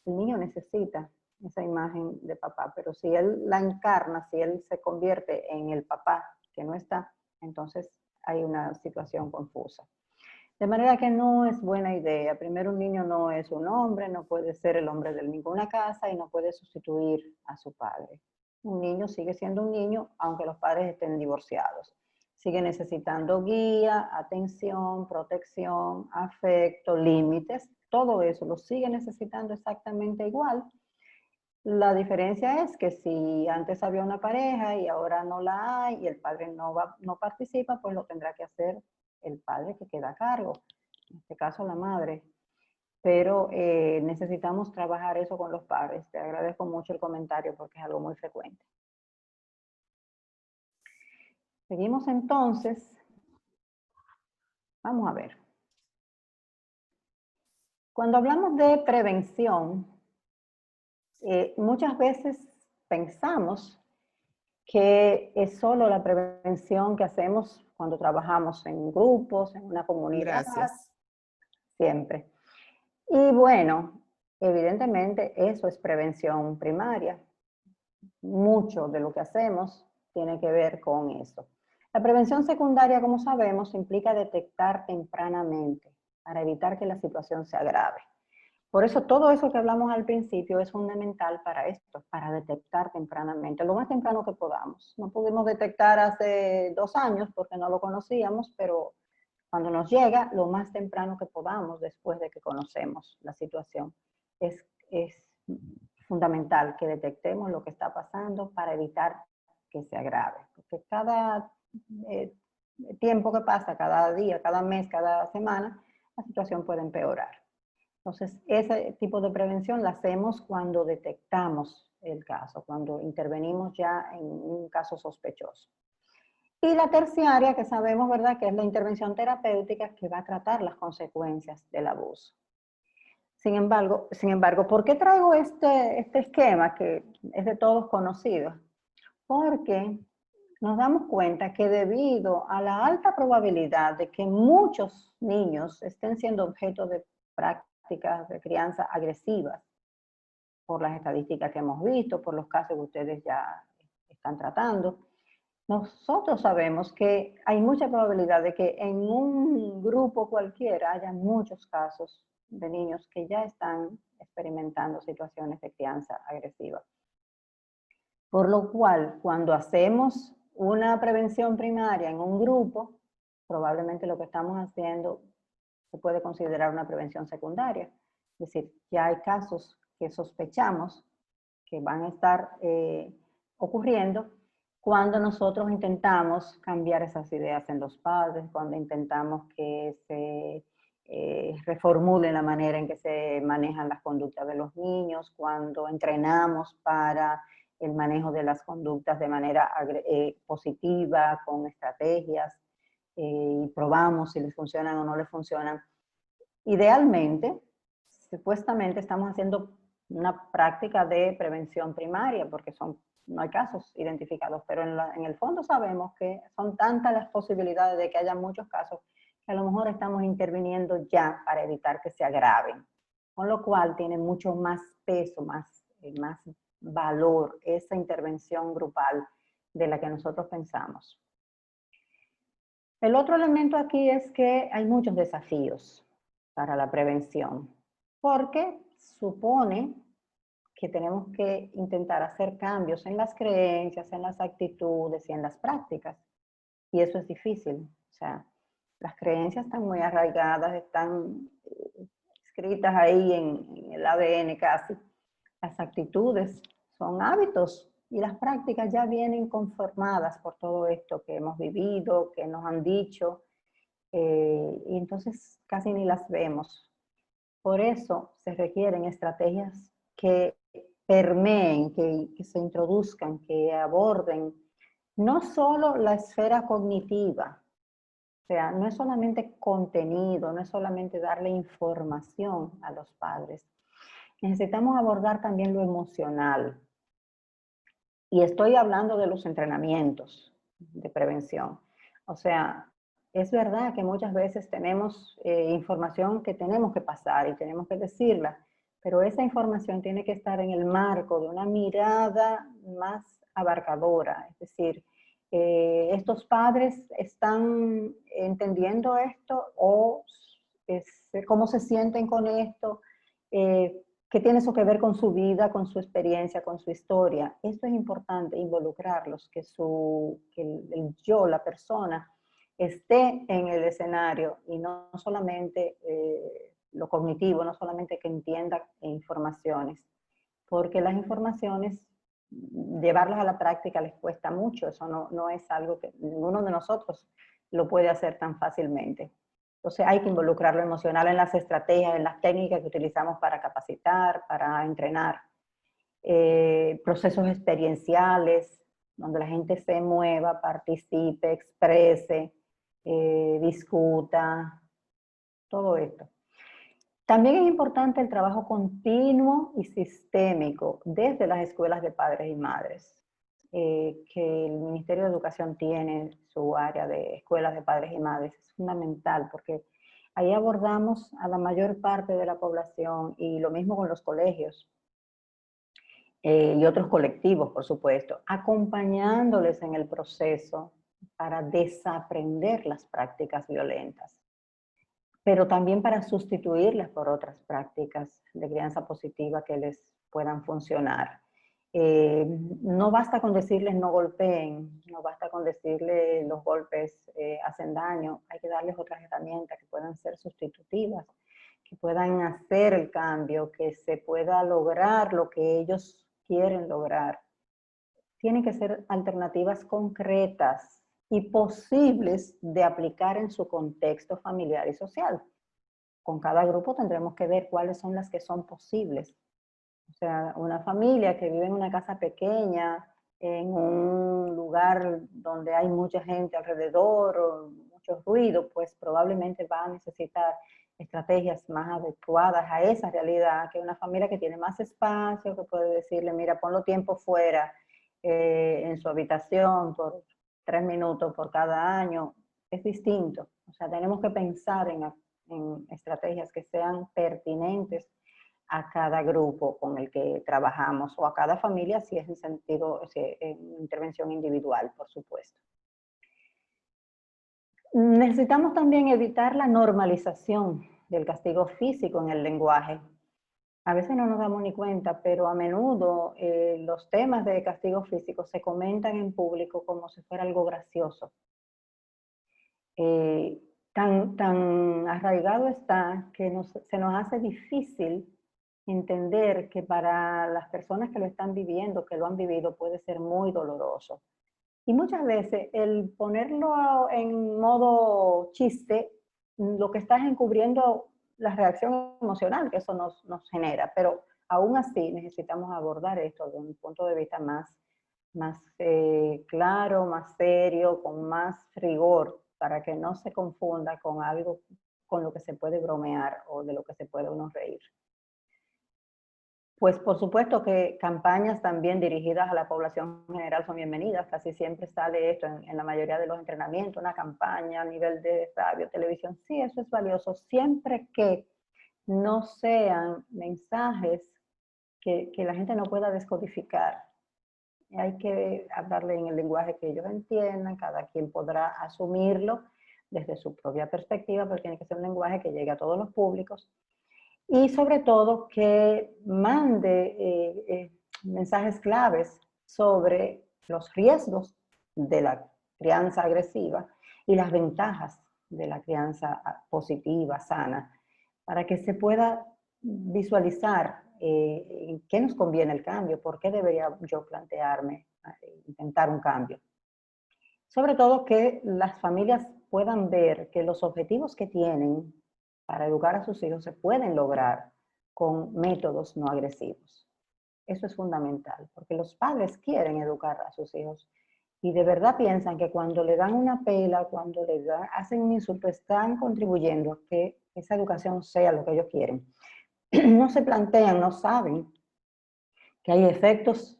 El niño necesita esa imagen de papá, pero si él la encarna, si él se convierte en el papá que no está, entonces hay una situación confusa. De manera que no es buena idea. Primero, un niño no es un hombre, no puede ser el hombre de ninguna casa y no puede sustituir a su padre. Un niño sigue siendo un niño aunque los padres estén divorciados. Sigue necesitando guía, atención, protección, afecto, límites. Todo eso lo sigue necesitando exactamente igual. La diferencia es que si antes había una pareja y ahora no la hay y el padre no participa, pues lo tendrá que hacer el padre que queda a cargo, en este caso la madre. Pero necesitamos trabajar eso con los padres. Te agradezco mucho el comentario porque es algo muy frecuente. Seguimos entonces. Vamos a ver. Cuando hablamos de prevención, muchas veces pensamos que es solo la prevención que hacemos cuando trabajamos en grupos, en una comunidad.
Gracias.
Siempre. Y bueno, evidentemente eso es prevención primaria. mucho de lo que hacemos tiene que ver con eso. La prevención secundaria, como sabemos, implica detectar tempranamente para evitar que la situación se agrave. Por eso todo eso que hablamos al principio es fundamental para esto, para detectar tempranamente, lo más temprano que podamos. No pudimos detectar hace 2 años porque no lo conocíamos, pero cuando nos llega, lo más temprano que podamos después de que conocemos la situación. Es fundamental que detectemos lo que está pasando para evitar que se agrave. Porque cada tiempo que pasa, cada día, cada mes, cada semana, la situación puede empeorar. Entonces, ese tipo de prevención la hacemos cuando detectamos el caso, cuando intervenimos ya en un caso sospechoso. Y la terciaria, que sabemos, ¿verdad?, que es la intervención terapéutica que va a tratar las consecuencias del abuso. Sin embargo, ¿por qué traigo este esquema que es de todos conocido? Porque nos damos cuenta que debido a la alta probabilidad de que muchos niños estén siendo objeto de prácticas de crianza agresivas, por las estadísticas que hemos visto, por los casos que ustedes ya están tratando, nosotros sabemos que hay mucha probabilidad de que en un grupo cualquiera haya muchos casos de niños que ya están experimentando situaciones de crianza agresiva. Por lo cual, cuando hacemos una prevención primaria en un grupo, probablemente lo que estamos haciendo se puede considerar una prevención secundaria. Es decir, ya hay casos que sospechamos que van a estar ocurriendo cuando nosotros intentamos cambiar esas ideas en los padres, cuando intentamos que se reformule la manera en que se manejan las conductas de los niños, cuando entrenamos para el manejo de las conductas de manera positiva, con estrategias, y probamos si les funcionan o no les funcionan. Idealmente, supuestamente estamos haciendo una práctica de prevención primaria, porque no hay casos identificados, pero en el fondo sabemos que son tantas las posibilidades de que haya muchos casos que a lo mejor estamos interviniendo ya para evitar que se agraven, con lo cual tiene mucho más peso, más valor esa intervención grupal de la que nosotros pensamos. El otro elemento aquí es que hay muchos desafíos para la prevención, porque supone que tenemos que intentar hacer cambios en las creencias, en las actitudes y en las prácticas. Y eso es difícil. O sea, las creencias están muy arraigadas, están escritas ahí en el ADN casi. Las actitudes son hábitos y las prácticas ya vienen conformadas por todo esto que hemos vivido, que nos han dicho, y entonces casi ni las vemos. Por eso se requieren estrategias que permeen, que se introduzcan, que aborden no solo la esfera cognitiva, o sea, no es solamente contenido, no es solamente darle información a los padres. Necesitamos abordar también lo emocional. Y estoy hablando de los entrenamientos de prevención. O sea, es verdad que muchas veces tenemos información que tenemos que pasar y tenemos que decirla, pero esa información tiene que estar en el marco de una mirada más abarcadora. Es decir, ¿estos padres están entendiendo esto o cómo se sienten con esto? ¿Qué tiene eso que ver con su vida, con su experiencia, con su historia? Esto es importante, involucrarlos, que el yo, la persona, esté en el escenario y no solamente lo cognitivo, no solamente que entienda informaciones, porque las informaciones, llevarlas a la práctica les cuesta mucho, eso no es algo que ninguno de nosotros lo puede hacer tan fácilmente. Entonces hay que involucrar lo emocional en las estrategias, en las técnicas que utilizamos para capacitar, para entrenar. Procesos experienciales, donde la gente se mueva, participe, exprese, discuta, todo esto. También es importante el trabajo continuo y sistémico desde las escuelas de padres y madres, que el Ministerio de Educación tiene su área de escuelas de padres y madres. Es fundamental porque ahí abordamos a la mayor parte de la población y lo mismo con los colegios. y otros colectivos, por supuesto, acompañándoles en el proceso para desaprender las prácticas violentas, pero también para sustituirlas por otras prácticas de crianza positiva que les puedan funcionar. No basta con decirles no golpeen, no basta con decirles los golpes hacen daño, hay que darles otras herramientas que puedan ser sustitutivas, que puedan hacer el cambio, que se pueda lograr lo que ellos quieren lograr. Tienen que ser alternativas concretas y posibles de aplicar en su contexto familiar y social. Con cada grupo tendremos que ver cuáles son las que son posibles. O sea, una familia que vive en una casa pequeña, en un lugar donde hay mucha gente alrededor, o mucho ruido, pues probablemente va a necesitar estrategias más adecuadas a esa realidad que una familia que tiene más espacio, que puede decirle, mira, ponlo tiempo fuera en su habitación por 3 minutos por cada año. Es distinto. O sea, tenemos que pensar en estrategias que sean pertinentes a cada grupo con el que trabajamos o a cada familia si es en intervención individual, por supuesto. Necesitamos también evitar la normalización del castigo físico en el lenguaje. A veces no nos damos ni cuenta, pero a menudo los temas de castigo físico se comentan en público como si fuera algo gracioso. Tan arraigado está que se nos hace difícil entender que para las personas que lo están viviendo, que lo han vivido, puede ser muy doloroso. Y muchas veces el ponerlo en modo chiste, lo que está es encubriendo la reacción emocional que eso nos genera, pero aún así necesitamos abordar esto desde un punto de vista más claro, más serio, con más rigor, para que no se confunda con algo con lo que se puede bromear o de lo que se puede uno reír. Pues por supuesto que campañas también dirigidas a la población general son bienvenidas. Casi siempre sale esto en la mayoría de los entrenamientos, una campaña a nivel de radio, televisión. Sí, eso es valioso, siempre que no sean mensajes que la gente no pueda descodificar. Hay que hablarle en el lenguaje que ellos entiendan, cada quien podrá asumirlo desde su propia perspectiva, pero tiene que ser un lenguaje que llegue a todos los públicos. Y sobre todo que mande mensajes claves sobre los riesgos de la crianza agresiva y las ventajas de la crianza positiva, sana, para que se pueda visualizar en qué nos conviene el cambio, por qué debería yo plantearme intentar un cambio. Sobre todo que las familias puedan ver que los objetivos que tienen para educar a sus hijos se pueden lograr con métodos no agresivos. Eso es fundamental, porque los padres quieren educar a sus hijos y de verdad piensan que cuando le dan una pela, cuando hacen un insulto, están contribuyendo a que esa educación sea lo que ellos quieren. No se plantean, no saben que hay efectos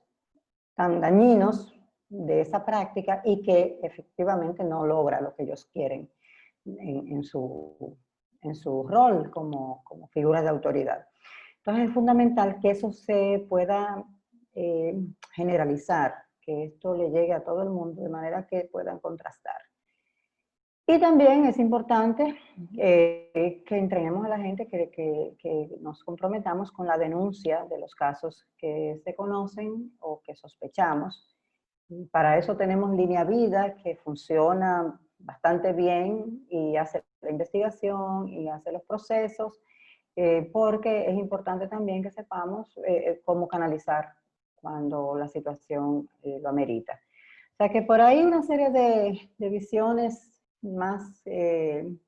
tan dañinos de esa práctica y que efectivamente no logra lo que ellos quieren en su rol como figura de autoridad. Entonces es fundamental que eso se pueda generalizar, que esto le llegue a todo el mundo de manera que puedan contrastar. Y también es importante que entrenemos a la gente, que nos comprometamos con la denuncia de los casos que se conocen o que sospechamos. Y para eso tenemos Línea Vida, que funciona bastante bien y hace la investigación y hace los procesos, porque es importante también que sepamos cómo canalizar cuando la situación lo amerita. O sea que por ahí una serie de visiones más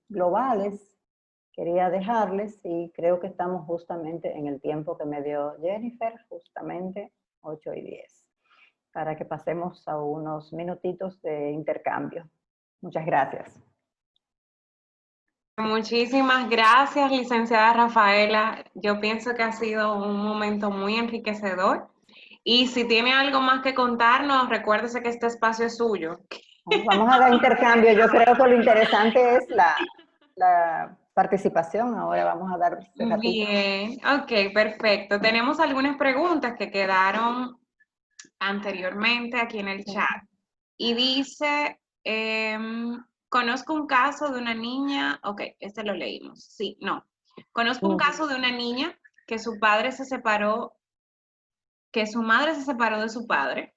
globales quería dejarles y creo que estamos justamente en el tiempo que me dio Jennifer, justamente 8:10, para que pasemos a unos minutitos de intercambio. Muchas gracias.
Muchísimas gracias, licenciada Rafaela. Yo pienso que ha sido un momento muy enriquecedor. Y si tiene algo más que contarnos, recuérdese que este espacio es suyo.
Vamos a dar intercambio. Yo creo que lo interesante es participación. Ahora vamos a dar este ratito.
Bien, ok, perfecto. Tenemos algunas preguntas que quedaron anteriormente aquí en el chat. Y dice, conozco un caso de una niña, ok, este lo leímos, sí, no. Conozco un caso de una niña que su padre se separó, que su madre se separó de su padre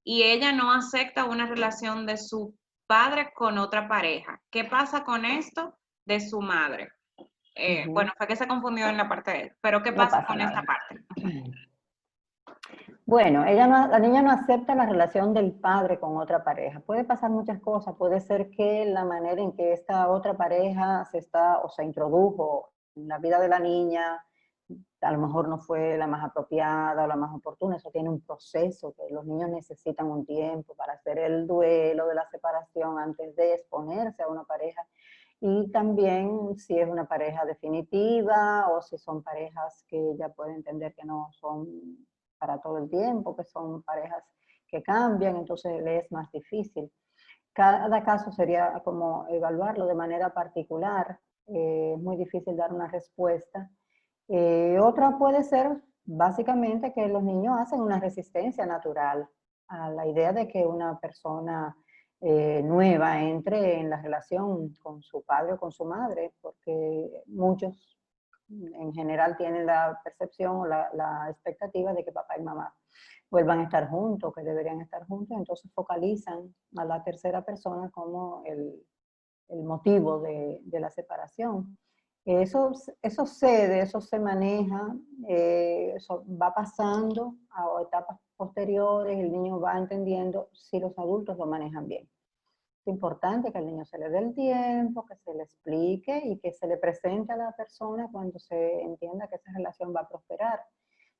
y ella no acepta una relación de su padre con otra pareja. ¿Qué pasa con esto de su madre? Bueno, fue que se confundió en la parte de él, pero ¿qué pasa con esta parte?
Bueno, la niña no acepta la relación del padre con otra pareja. Puede pasar muchas cosas. Puede ser que la manera en que esta otra pareja se introdujo en la vida de la niña, a lo mejor no fue la más apropiada o la más oportuna. Eso tiene un proceso, que los niños necesitan un tiempo para hacer el duelo de la separación antes de exponerse a una pareja. Y también si es una pareja definitiva o si son parejas que ella puede entender que no son para todo el tiempo, que son parejas que cambian, entonces le es más difícil. Cada caso sería como evaluarlo de manera particular. Es muy difícil dar una respuesta. Otra puede ser básicamente que los niños hacen una resistencia natural a la idea de que una persona nueva entre en la relación con su padre o con su madre, porque muchos en general tienen la percepción o la expectativa de que papá y mamá vuelvan a estar juntos, que deberían estar juntos, entonces focalizan a la tercera persona como el motivo de la separación. Eso cede, eso se maneja, eso va pasando a etapas posteriores, el niño va entendiendo si los adultos lo manejan bien. Es importante que al niño se le dé el tiempo, que se le explique y que se le presente a la persona cuando se entienda que esa relación va a prosperar,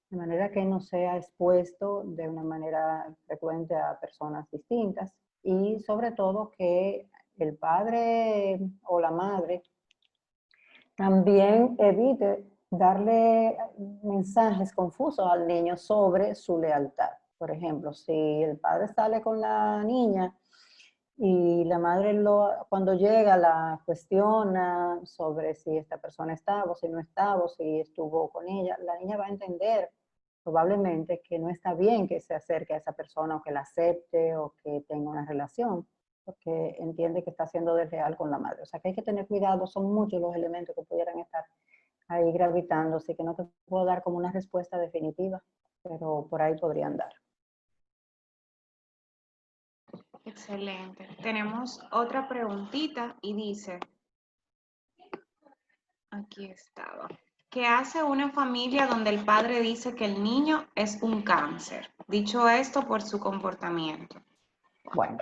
de manera que no sea expuesto de una manera frecuente a personas distintas y sobre todo que el padre o la madre también evite darle mensajes confusos al niño sobre su lealtad. Por ejemplo, si el padre sale con la niña y la madre cuando llega la cuestiona sobre si esta persona estaba o si no estaba o si estuvo con ella, la niña va a entender probablemente que no está bien que se acerque a esa persona o que la acepte o que tenga una relación, porque entiende que está siendo desleal con la madre. O sea que hay que tener cuidado, son muchos los elementos que pudieran estar ahí gravitando, así que no te puedo dar como una respuesta definitiva, pero por ahí podrían dar.
Excelente. Tenemos otra preguntita y dice, aquí estaba, ¿qué hace una familia donde el padre dice que el niño es un cáncer? Dicho esto por su comportamiento.
Bueno,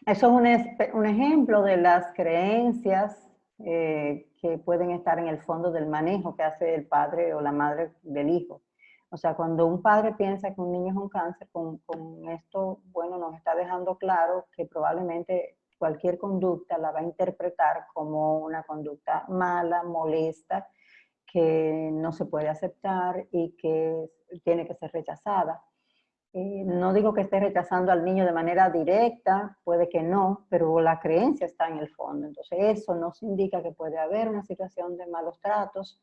eso es un ejemplo de las creencias que pueden estar en el fondo del manejo que hace el padre o la madre del hijo. O sea, cuando un padre piensa que un niño es un cáncer, con esto, bueno, nos está dejando claro que probablemente cualquier conducta la va a interpretar como una conducta mala, molesta, que no se puede aceptar y que tiene que ser rechazada. No digo que esté rechazando al niño de manera directa, puede que no, pero la creencia está en el fondo. Entonces eso nos indica que puede haber una situación de malos tratos,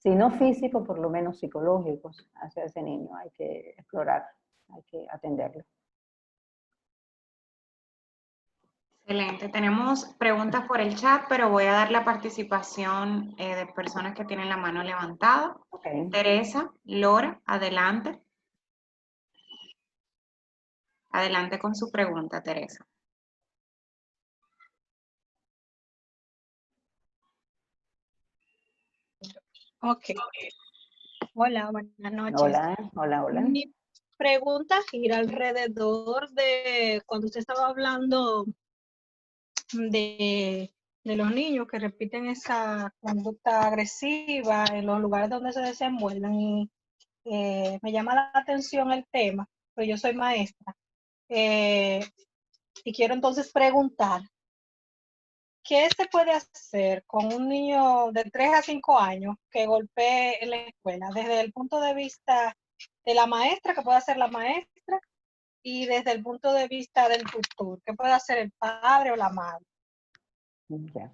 si no físicos, por lo menos psicológicos hacia ese niño. Hay que explorar, hay que atenderlo.
Excelente. Tenemos preguntas por el chat, pero voy a dar la participación de personas que tienen la mano levantada.
Okay.
Teresa, Lora, adelante. Adelante con su pregunta, Teresa.
Ok. Hola, buenas noches.
Hola, hola, hola.
Mi pregunta gira alrededor de cuando usted estaba hablando de los niños que repiten esa conducta agresiva en los lugares donde se desenvuelven. Y me llama la atención el tema, pues yo soy maestra. Y quiero entonces preguntar, ¿qué se puede hacer con un niño de 3 a 5 años que golpee en la escuela? Desde el punto de vista de la maestra, que puede hacer la maestra, y desde el punto de vista del tutor, ¿qué puede hacer el padre o la madre?
Ya.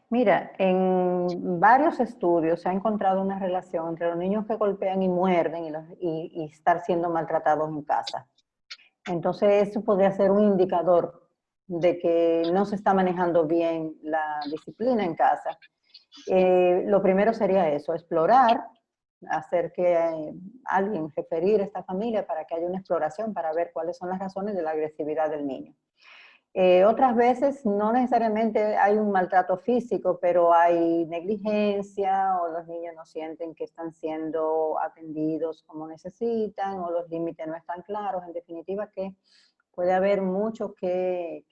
Mira, en varios estudios se ha encontrado una relación entre los niños que golpean y muerden y estar siendo maltratados en casa. Entonces, eso podría ser un indicador de que no se está manejando bien la disciplina en casa. Lo primero sería eso, explorar, hacer que alguien referir a esta familia para que haya una exploración para ver cuáles son las razones de la agresividad del niño. Otras veces no necesariamente hay un maltrato físico, pero hay negligencia o los niños no sienten que están siendo atendidos como necesitan o los límites no están claros. En definitiva, que puede haber mucho que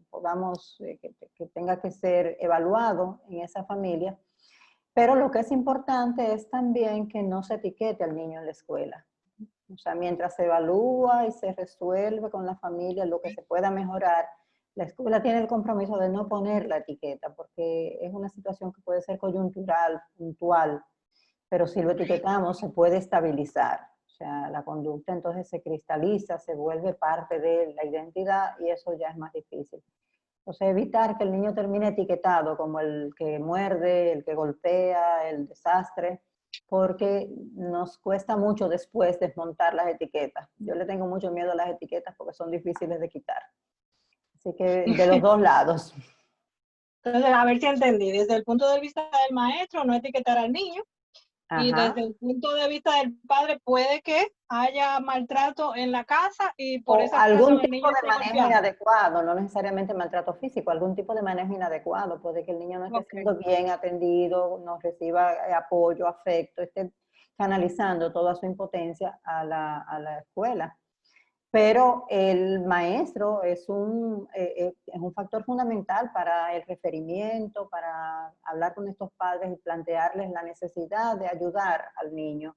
podamos, que tenga que ser evaluado en esa familia. Pero lo que es importante es también que no se etiquete al niño en la escuela. O sea, mientras se evalúa y se resuelve con la familia lo que se pueda mejorar, la escuela tiene el compromiso de no poner la etiqueta, porque es una situación que puede ser coyuntural, puntual, pero si lo etiquetamos se puede estabilizar. O sea, la conducta entonces se cristaliza, se vuelve parte de la identidad y eso ya es más difícil. Entonces, evitar que el niño termine etiquetado como el que muerde, el que golpea, el desastre, porque nos cuesta mucho después desmontar las etiquetas. Yo le tengo mucho miedo a las etiquetas porque son difíciles de quitar. Así que de los dos lados.
Entonces, a ver si entendí. Desde el punto de vista del maestro, no etiquetar al niño. Y
Ajá.
desde el punto de vista del padre, puede que haya maltrato en la casa y por
O
esa
algún
razón el
tipo
niño
de
esté
manejo
golpeando.
inadecuado, no necesariamente maltrato físico, algún tipo de manejo inadecuado, puede que el niño no esté
Ok.
siendo bien atendido, no reciba apoyo, afecto, esté canalizando toda su impotencia a la escuela. Pero el maestro es un factor fundamental para el referimiento, para hablar con estos padres y plantearles la necesidad de ayudar al niño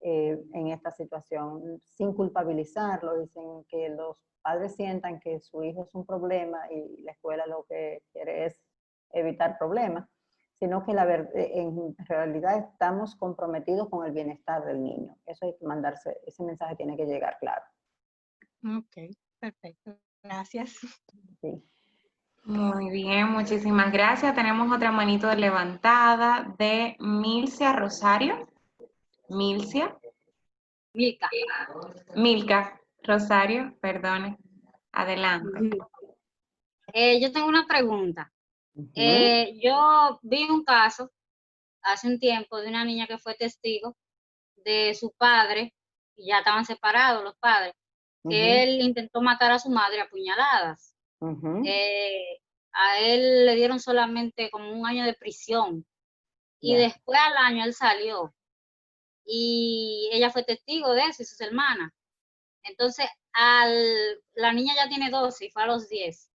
en esta situación, sin culpabilizarlo y sin que los padres sientan que su hijo es un problema y la escuela lo que quiere es evitar problemas, sino que en realidad estamos comprometidos con el bienestar del niño. Eso hay que mandarse, ese mensaje tiene que llegar claro.
Ok, perfecto. Gracias.
Sí.
Muy bien, muchísimas gracias. Tenemos otra manito levantada de Milcia Rosario. Milcia. Milka Rosario, perdone. Adelante.
Yo tengo una pregunta.
Ujú.
Yo vi un caso hace un tiempo de una niña que fue testigo de su padre, y ya estaban separados los padres, que
Ujú.
él intentó matar a su madre a puñaladas.
Ujú.
A él le dieron solamente como 1 año de prisión y
Ya.
después al año él salió y ella fue testigo de eso y sus hermanas. Entonces, la niña ya tiene 12 y fue a los 10.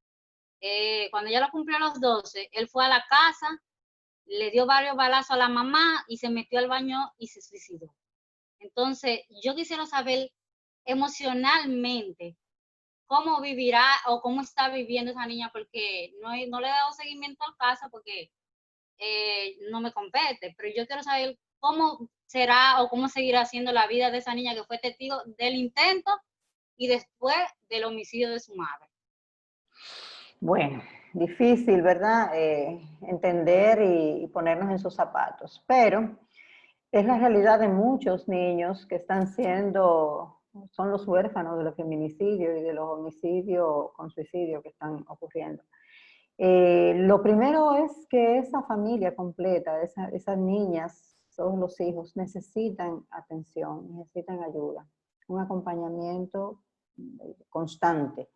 Cuando ella lo cumplió a los 12, él fue a la casa, le dio varios balazos a la mamá y se metió al baño y se suicidó. Entonces, yo quisiera saber emocionalmente cómo vivirá o cómo está viviendo esa niña, porque no le he dado seguimiento al caso porque no me compete, pero yo quiero saber cómo será o cómo seguirá siendo la vida de esa niña que fue testigo del intento y después del homicidio de su madre.
Bueno, difícil, ¿verdad? Entender y ponernos en sus zapatos, pero es la realidad de muchos niños que son los huérfanos de los feminicidios y de los homicidios con suicidio que están ocurriendo. Lo primero es que esa familia completa, esas niñas, todos los hijos, necesitan atención, necesitan ayuda, un acompañamiento constante,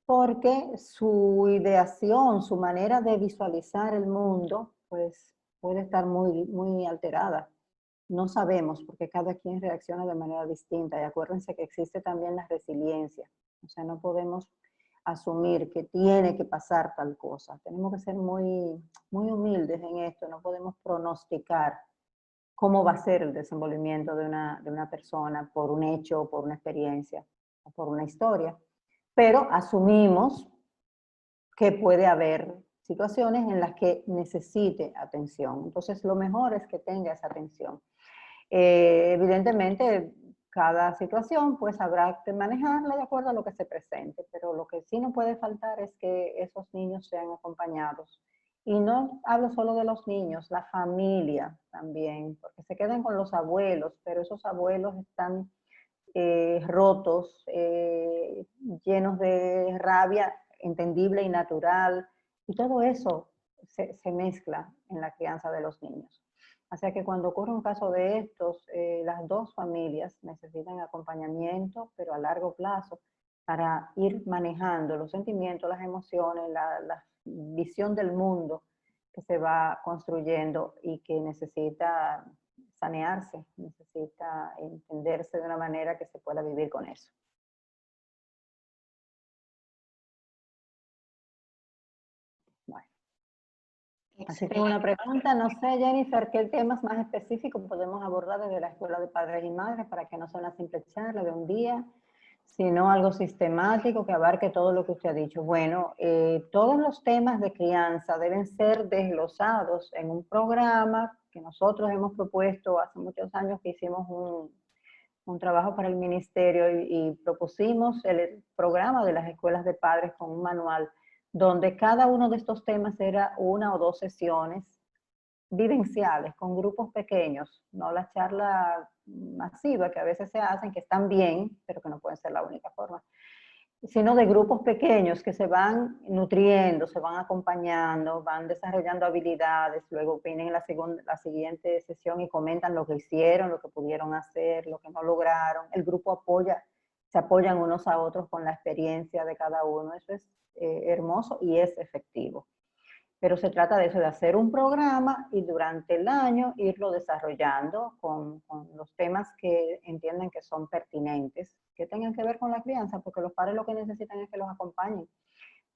porque su ideación, su manera de visualizar el mundo, pues puede estar muy, muy alterada. No sabemos, porque cada quien reacciona de manera distinta. Y acuérdense que existe también la resiliencia. O sea, no podemos asumir que tiene que pasar tal cosa. Tenemos que ser muy, muy humildes en esto. No podemos pronosticar cómo va a ser el desenvolvimiento de una persona por un hecho, por una experiencia o por una historia. Pero asumimos que puede haber situaciones en las que necesite atención. Entonces, lo mejor es que tenga esa atención. Evidentemente, cada situación pues habrá que manejarla de acuerdo a lo que se presente, pero lo que sí no puede faltar es que esos niños sean acompañados Y no hablo solo de los niños, la familia también, porque se quedan con los abuelos, pero esos abuelos están rotos, llenos de rabia entendible y natural, y todo eso se mezcla en la crianza de los niños. Así que cuando ocurre un caso de estos, las dos familias necesitan acompañamiento, pero a largo plazo, para ir manejando los sentimientos, las emociones, la visión del mundo que se va construyendo y que necesita sanearse, necesita entenderse de una manera que se pueda vivir con eso. Bueno. Así que una pregunta, no sé, Jennifer, ¿qué temas más específicos podemos abordar desde la Escuela de Padres y Madres para que no sea una simple charla de un día, sino algo sistemático que abarque todo lo que usted ha dicho? Bueno, todos los temas de crianza deben ser desglosados en un programa que nosotros hemos propuesto hace muchos años, que hicimos un trabajo para el ministerio y propusimos el programa de las escuelas de padres con un manual donde cada uno de estos temas era 1 o 2 sesiones vivenciales con grupos pequeños, no la charla masiva que a veces se hacen, que están bien, pero que no pueden ser la única forma, sino de grupos pequeños que se van nutriendo, se van acompañando, van desarrollando habilidades, luego vienen la siguiente sesión y comentan lo que hicieron, lo que pudieron hacer, lo que no lograron. El grupo se apoyan unos a otros con la experiencia de cada uno. Eso es hermoso y es efectivo. Pero se trata de eso, de hacer un programa y durante el año irlo desarrollando con los temas que entienden que son pertinentes, que tengan que ver con la crianza, porque los padres lo que necesitan es que los acompañen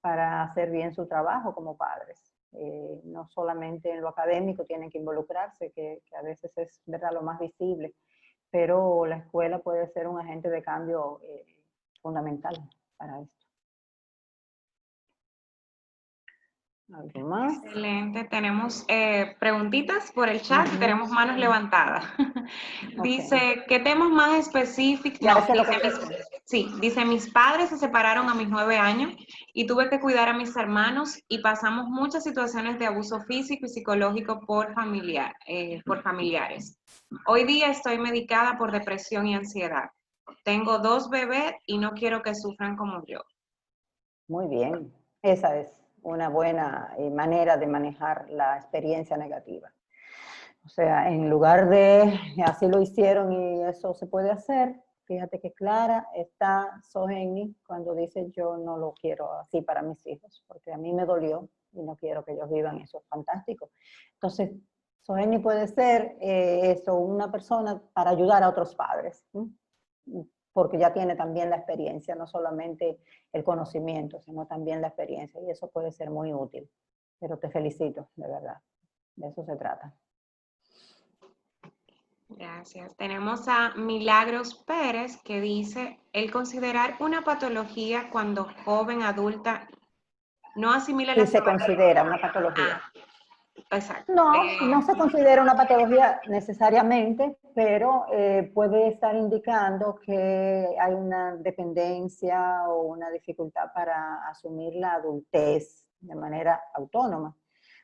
para hacer bien su trabajo como padres. No solamente en lo académico tienen que involucrarse, que a veces es, ¿verdad?, lo más visible, pero la escuela puede ser un agente de cambio fundamental para esto. ¿Algo más?
Excelente. Tenemos preguntitas por el chat, tenemos manos levantadas. Dice, ¿qué temas más específicos?
Ya,
Dice, mis padres se separaron a mis 9 años y tuve que cuidar a mis hermanos y pasamos muchas situaciones de abuso físico y psicológico por familiares. Hoy día estoy medicada por depresión y ansiedad. Tengo 2 bebés y no quiero que sufran como yo.
Muy bien, esa es una buena manera de manejar la experiencia negativa. O sea, en lugar de así lo hicieron y eso se puede hacer, fíjate que clara está Soheni cuando dice yo no lo quiero así para mis hijos, porque a mí me dolió y no quiero que ellos vivan eso, es fantástico. Entonces, Soheni puede ser eso, una persona para ayudar a otros padres, porque ya tiene también la experiencia, no solamente el conocimiento, sino también la experiencia, y eso puede ser muy útil. Pero te felicito, de verdad, de eso se trata.
Gracias. Tenemos a Milagros Pérez que dice, el considerar una patología cuando joven adulta no asimila
Sí, se considera una patología.
Exacto.
No se considera una patología necesariamente, pero puede estar indicando que hay una dependencia o una dificultad para asumir la adultez de manera autónoma.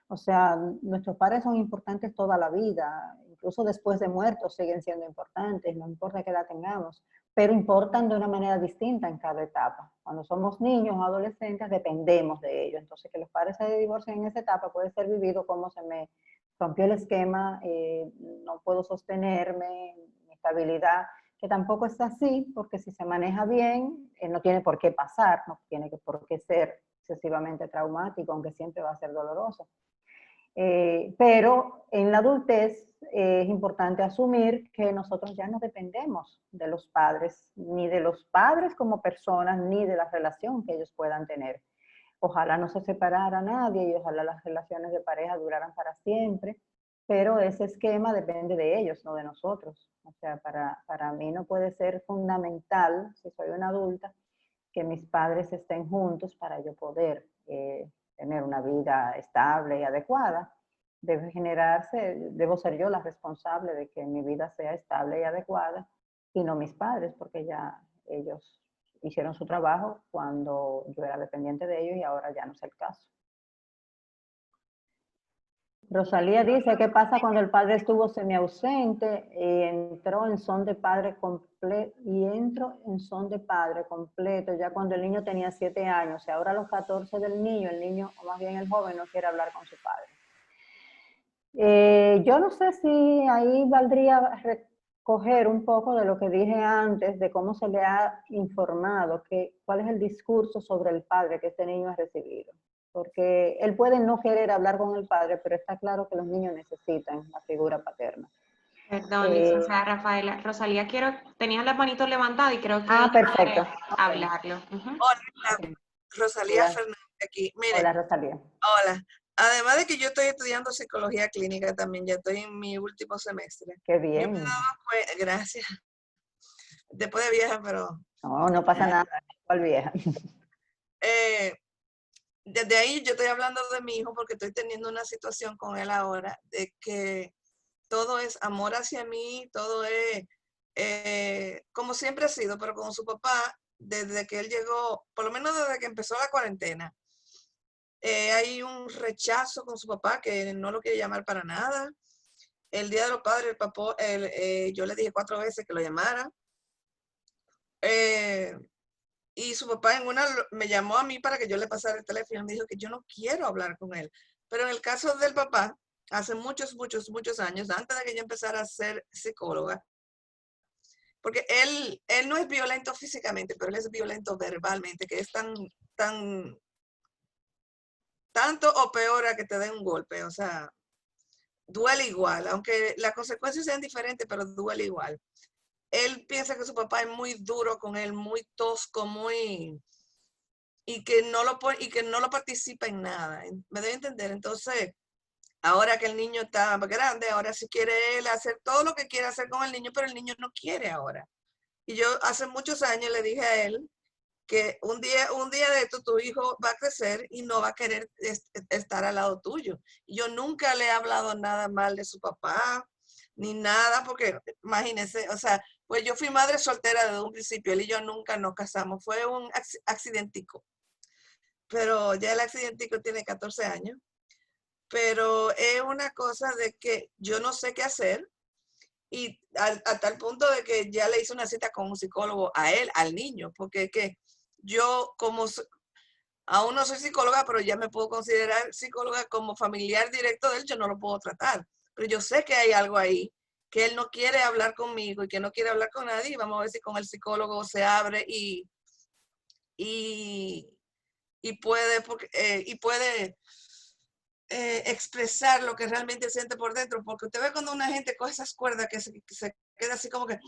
O sea, nuestros padres son importantes toda la vida, incluso después de muertos siguen siendo importantes, no importa qué edad tengamos, pero importan de una manera distinta en cada etapa. Cuando somos niños o adolescentes dependemos de ellos, entonces que los padres se divorcien en esa etapa puede ser vivido como se me rompió el esquema, no puedo sostenerme, mi estabilidad, que tampoco es así, porque si se maneja bien, no tiene por qué pasar, no tiene por qué ser excesivamente traumático, aunque siempre va a ser doloroso. Pero en la adultez es importante asumir que nosotros ya no dependemos de los padres, ni de los padres como personas, ni de la relación que ellos puedan tener. Ojalá no se separara nadie y ojalá las relaciones de pareja duraran para siempre, pero ese esquema depende de ellos, no de nosotros. O sea, para mí no puede ser fundamental, si soy una adulta, que mis padres estén juntos para yo poder tener una vida estable y adecuada. Debe generarse, debo ser yo la responsable de que mi vida sea estable y adecuada, y no mis padres, porque ya ellos hicieron su trabajo cuando yo era dependiente de ellos y ahora ya no es el caso. Rosalía dice, ¿qué pasa cuando el padre estuvo semiausente y entró en son de padre completo ya cuando el niño tenía 7 años y ahora a los 14 del niño, el niño, o más bien el joven, no quiere hablar con su padre? Yo no sé si ahí valdría recoger un poco de lo que dije antes, de cómo se le ha informado, cuál es el discurso sobre el padre que este niño ha recibido. Porque él puede no querer hablar con el padre, pero está claro que los niños necesitan la figura paterna.
Perdón, licenciada Rafaela. Rosalía, tenía las manitos levantadas y creo que
perfecto.
quiere hablarlo.
Hola, Rosalía
Hola.
Fernández aquí. Mire,
Hola, Rosalía.
hola. Además de que yo estoy estudiando psicología clínica también, ya estoy en mi último semestre.
Qué
Yo me he
bien.
dado cuenta, gracias. Después de vieja, pero
No pasa nada. ¿Cuál vieja?
desde ahí yo estoy hablando de mi hijo porque estoy teniendo una situación con él ahora de que todo es amor hacia mí, todo es como siempre ha sido, pero con su papá, desde que él llegó, por lo menos desde que empezó la cuarentena, hay un rechazo con su papá que no lo quiere llamar para nada. El Día de los Padres, el papá, yo le dije 4 veces que lo llamara. Y su papá en una me llamó a mí para que yo le pasara el teléfono y me dijo que yo no quiero hablar con él. Pero en el caso del papá, hace muchos años, antes de que yo empezara a ser psicóloga, porque él no es violento físicamente, pero él es violento verbalmente, que es tanto o peor a que te den un golpe, o sea, duele igual, aunque las consecuencias sean diferentes, pero duele igual. Él piensa que su papá es muy duro con él, muy tosco, y que no lo participa en nada. ¿Me doy a entender? Entonces, ahora que el niño está grande, ahora sí quiere él hacer todo lo que quiere hacer con el niño, pero el niño no quiere ahora. Y yo hace muchos años le dije a él que un día de esto tu hijo va a crecer y no va a querer estar al lado tuyo. Y yo nunca le he hablado nada mal de su papá, ni nada, porque imagínense, o sea, pues yo fui madre soltera desde un principio, él y yo nunca nos casamos, fue un accidentico. Pero ya el accidentico tiene 14 años. Pero es una cosa de que yo no sé qué hacer y a tal punto de que ya le hice una cita con un psicólogo a él, al niño, porque es que yo aún no soy psicóloga, pero ya me puedo considerar psicóloga como familiar directo de él, yo no lo puedo tratar. Pero yo sé que hay algo ahí, que él no quiere hablar conmigo y que no quiere hablar con nadie, y vamos a ver si con el psicólogo se abre y puede expresar lo que realmente siente por dentro, porque usted ve cuando una gente coge esas cuerdas que se queda así como que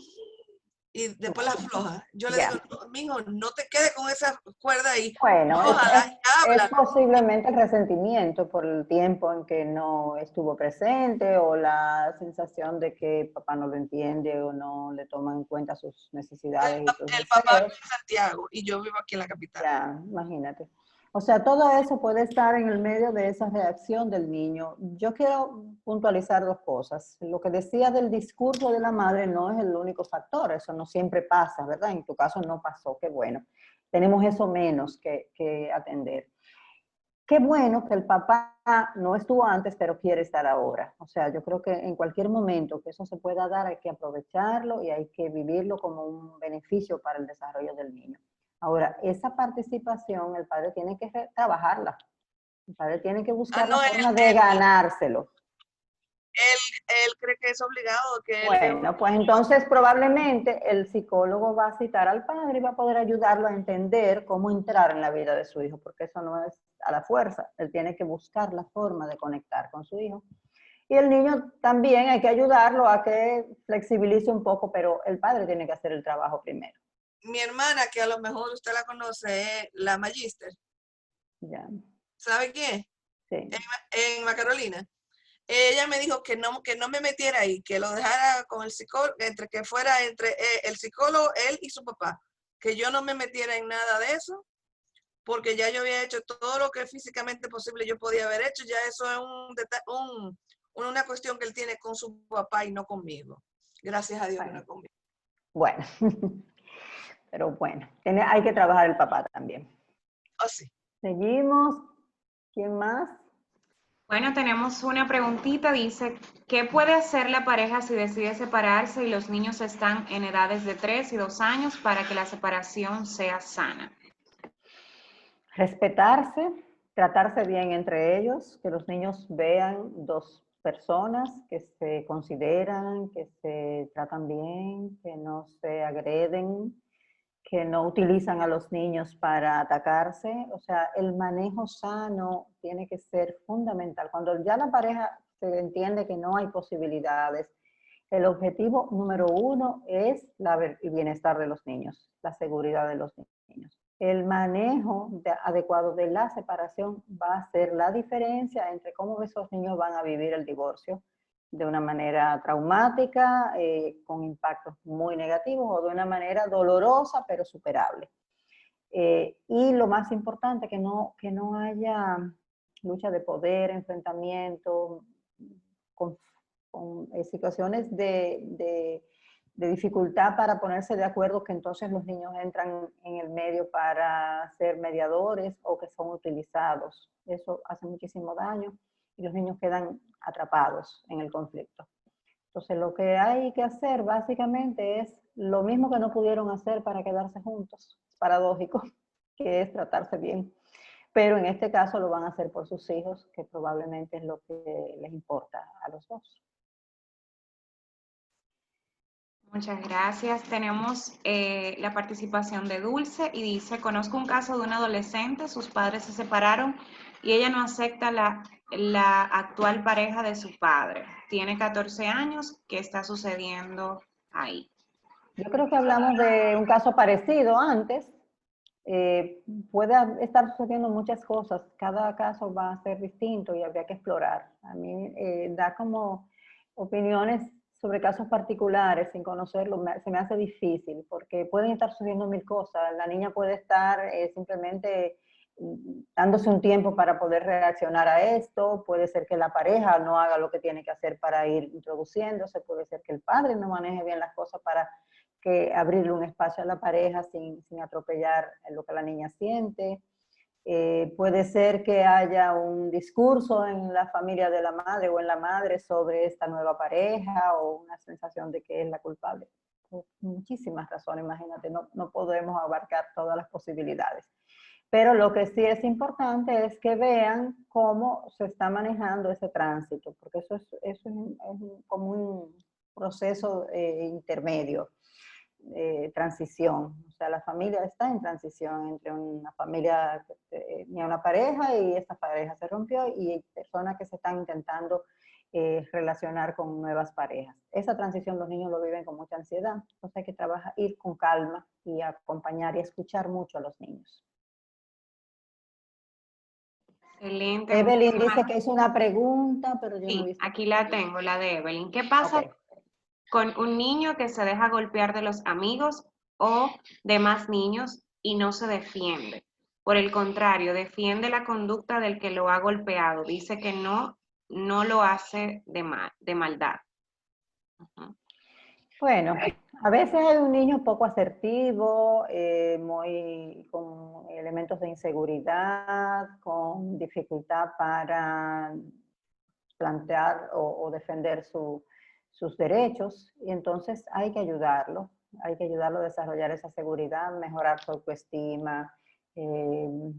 y después la afloja. Yo le digo, mijo, no te quedes con esa cuerda ahí.
Bueno,
ojalá
es posiblemente el resentimiento por el tiempo en que no estuvo presente o la sensación de que papá no lo entiende o no le toma en cuenta sus necesidades.
El papá vive en Santiago y yo vivo aquí en la capital.
Ya, imagínate. O sea, todo eso puede estar en el medio de esa reacción del niño. Yo quiero puntualizar 2 cosas. Lo que decía del discurso de la madre no es el único factor, eso no siempre pasa, ¿verdad? En tu caso no pasó, qué bueno. Tenemos eso menos que atender. Qué bueno que el papá no estuvo antes, pero quiere estar ahora. O sea, yo creo que en cualquier momento que eso se pueda dar, hay que aprovecharlo y hay que vivirlo como un beneficio para el desarrollo del niño. Ahora, esa participación el padre tiene que trabajarla. El padre tiene que buscar la forma de ganárselo.
Él cree que es obligado.
Bueno, pues entonces probablemente el psicólogo va a citar al padre y va a poder ayudarlo a entender cómo entrar en la vida de su hijo, porque eso no es a la fuerza. Él tiene que buscar la forma de conectar con su hijo. Y el niño también hay que ayudarlo a que flexibilice un poco, pero el padre tiene que hacer el trabajo primero.
Mi hermana, que a lo mejor usted la conoce, es la Magister.
Ya.
¿Sabe qué?
Sí.
En Macarolina. Ella me dijo que no me metiera ahí, que lo dejara con el psicólogo, que fuera entre el psicólogo, él y su papá. Que yo no me metiera en nada de eso, porque ya yo había hecho todo lo que físicamente posible yo podía haber hecho. Ya eso es una cuestión que él tiene con su papá y no conmigo. Gracias a Dios que no conmigo.
Bueno, pero bueno, hay que trabajar el papá también.
Oh, sí.
Seguimos. ¿Quién más?
Bueno, tenemos una preguntita, dice, ¿qué puede hacer la pareja si decide separarse y los niños están en edades de 3 y 2 años para que la separación sea sana?
Respetarse, tratarse bien entre ellos, que los niños vean dos personas que se consideran, que se tratan bien, que no se agreden, que no utilizan a los niños para atacarse. O sea, el manejo sano tiene que ser fundamental. Cuando ya la pareja se entiende que no hay posibilidades, el objetivo número uno es el bienestar de los niños, la seguridad de los niños. El manejo adecuado de la separación va a ser la diferencia entre cómo esos niños van a vivir el divorcio de una manera traumática, con impactos muy negativos, o de una manera dolorosa pero superable. Y lo más importante, que no haya lucha de poder, enfrentamiento, con situaciones de dificultad para ponerse de acuerdo, que entonces los niños entran en el medio para ser mediadores o que son utilizados. Eso hace muchísimo daño y los niños quedan atrapados en el conflicto. Entonces lo que hay que hacer básicamente es lo mismo que no pudieron hacer para quedarse juntos, paradójico, que es tratarse bien. Pero en este caso lo van a hacer por sus hijos, que probablemente es lo que les importa a los dos.
Muchas gracias. Tenemos la participación de Dulce y dice, conozco un caso de un adolescente, sus padres se separaron y ella no acepta la actual pareja de su padre. Tiene 14 años. ¿Qué está sucediendo ahí?
Yo creo que hablamos de un caso parecido antes. Puede estar sucediendo muchas cosas. Cada caso va a ser distinto y habría que explorar. A mí da como opiniones sobre casos particulares sin conocerlo, se me hace difícil, porque pueden estar sucediendo mil cosas. La niña puede estar simplemente dándose un tiempo para poder reaccionar a esto, puede ser que la pareja no haga lo que tiene que hacer para ir introduciéndose, puede ser que el padre no maneje bien las cosas para abrirle un espacio a la pareja sin atropellar lo que la niña siente. Puede ser que haya un discurso en la familia de la madre o en la madre sobre esta nueva pareja, o una sensación de que es la culpable. Por muchísimas razones, imagínate, no podemos abarcar todas las posibilidades. Pero lo que sí es importante es que vean cómo se está manejando ese tránsito, porque eso es como un proceso intermedio. Transición, o sea, la familia está en transición entre una familia, ni una pareja, y esa pareja se rompió, y hay personas que se están intentando relacionar con nuevas parejas. Esa transición los niños lo viven con mucha ansiedad, entonces hay que trabajar, ir con calma y acompañar y escuchar mucho a los niños.
Excelente.
Evelyn dice que es una pregunta, pero yo
sí,
no he visto.
Aquí la tengo, la de Evelyn. ¿Qué pasa con un niño que se deja golpear de los amigos o de más niños y no se defiende? Por el contrario, defiende la conducta del que lo ha golpeado. Dice que no lo hace de maldad.
Bueno, a veces hay un niño poco asertivo, con elementos de inseguridad, con dificultad para plantear o defender sus derechos, y entonces hay que ayudarlo a desarrollar esa seguridad, mejorar su autoestima,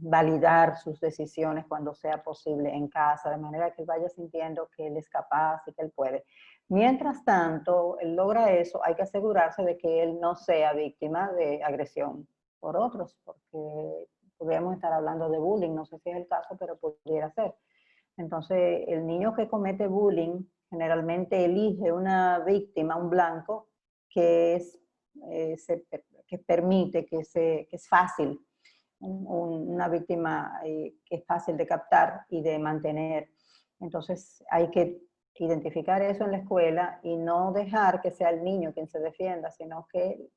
validar sus decisiones cuando sea posible en casa, de manera que él vaya sintiendo que él es capaz y que él puede. Mientras tanto, él logra eso, hay que asegurarse de que él no sea víctima de agresión por otros, porque podríamos estar hablando de bullying, no sé si es el caso, pero pudiera ser. Entonces, el niño que comete bullying generalmente elige una víctima, un blanco, que permite, que es fácil, una víctima que es fácil de captar y de mantener. Entonces, hay que identificar eso en la escuela y no dejar que sea el niño quien se defienda, sino que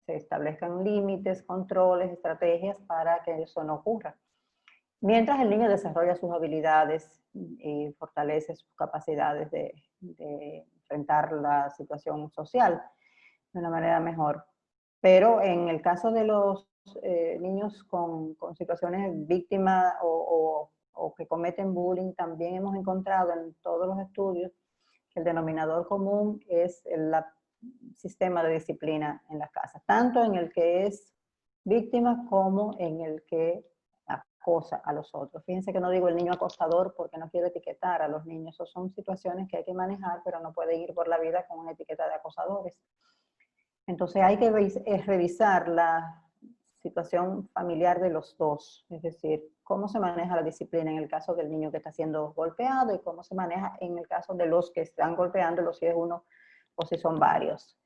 se establezcan límites, controles, estrategias para que eso no ocurra. Mientras el niño desarrolla sus habilidades y fortalece sus capacidades de enfrentar la situación social de una manera mejor. Pero en el caso de los niños con situaciones víctimas o o que cometen bullying, también hemos encontrado en todos los estudios que el denominador común es el sistema de disciplina en las casas, tanto en el que es víctima como en el que acosa a los otros. Fíjense que no digo el niño acosador porque no quiero etiquetar a los niños, eso son situaciones que hay que manejar, pero no pueden ir por la vida con una etiqueta de acosadores. Entonces hay que revisar la situación familiar de los dos, es decir, cómo se maneja la disciplina en el caso del niño que está siendo golpeado y cómo se maneja en el caso de los que están golpeándolo, si es uno o si son varios.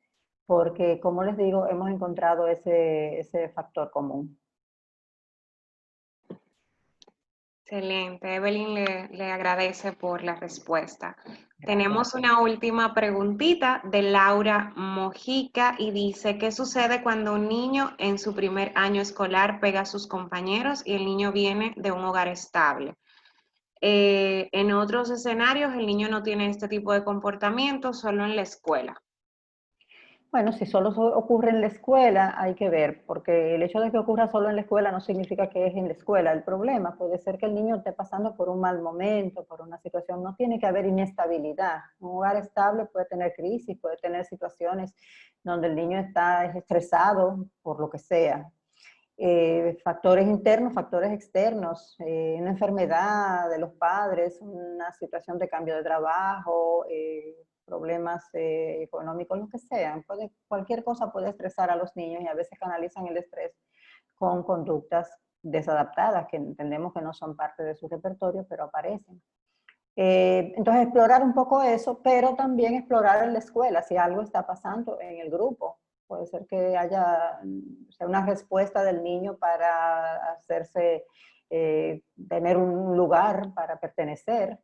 Porque, como les digo, hemos encontrado ese factor común.
Excelente. Evelyn le agradece por la respuesta. Tenemos una última preguntita de Laura Mojica y dice, ¿qué sucede cuando un niño en su primer año escolar pega a sus compañeros y el niño viene de un hogar estable? En otros escenarios el niño no tiene este tipo de comportamiento, solo en la escuela.
Bueno, si solo ocurre en la escuela, hay que ver, porque el hecho de que ocurra solo en la escuela no significa que es en la escuela el problema. Puede ser que el niño esté pasando por un mal momento, por una situación. No tiene que haber inestabilidad. Un hogar estable puede tener crisis, puede tener situaciones donde el niño está estresado por lo que sea. Factores internos, factores externos, una enfermedad de los padres, una situación de cambio de trabajo, problemas económicos, lo que sean. Cualquier cosa puede estresar a los niños y a veces canalizan el estrés con conductas desadaptadas que entendemos que no son parte de su repertorio, pero aparecen. Entonces explorar un poco eso, pero también explorar en la escuela si algo está pasando en el grupo. Puede ser que haya una respuesta del niño para hacerse, tener un lugar para pertenecer.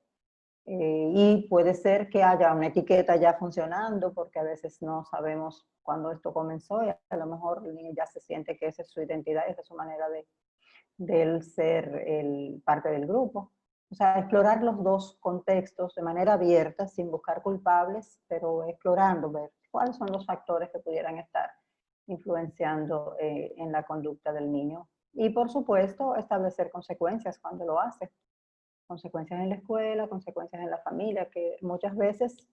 Y puede ser que haya una etiqueta ya funcionando, porque a veces no sabemos cuándo esto comenzó y a lo mejor el niño ya se siente que esa es su identidad, esa es su manera de él ser parte del grupo. O sea, explorar los dos contextos de manera abierta, sin buscar culpables, pero explorando, ver cuáles son los factores que pudieran estar influenciando en la conducta del niño. Y por supuesto, establecer consecuencias cuando lo hace. Consecuencias en la escuela, consecuencias en la familia, que muchas veces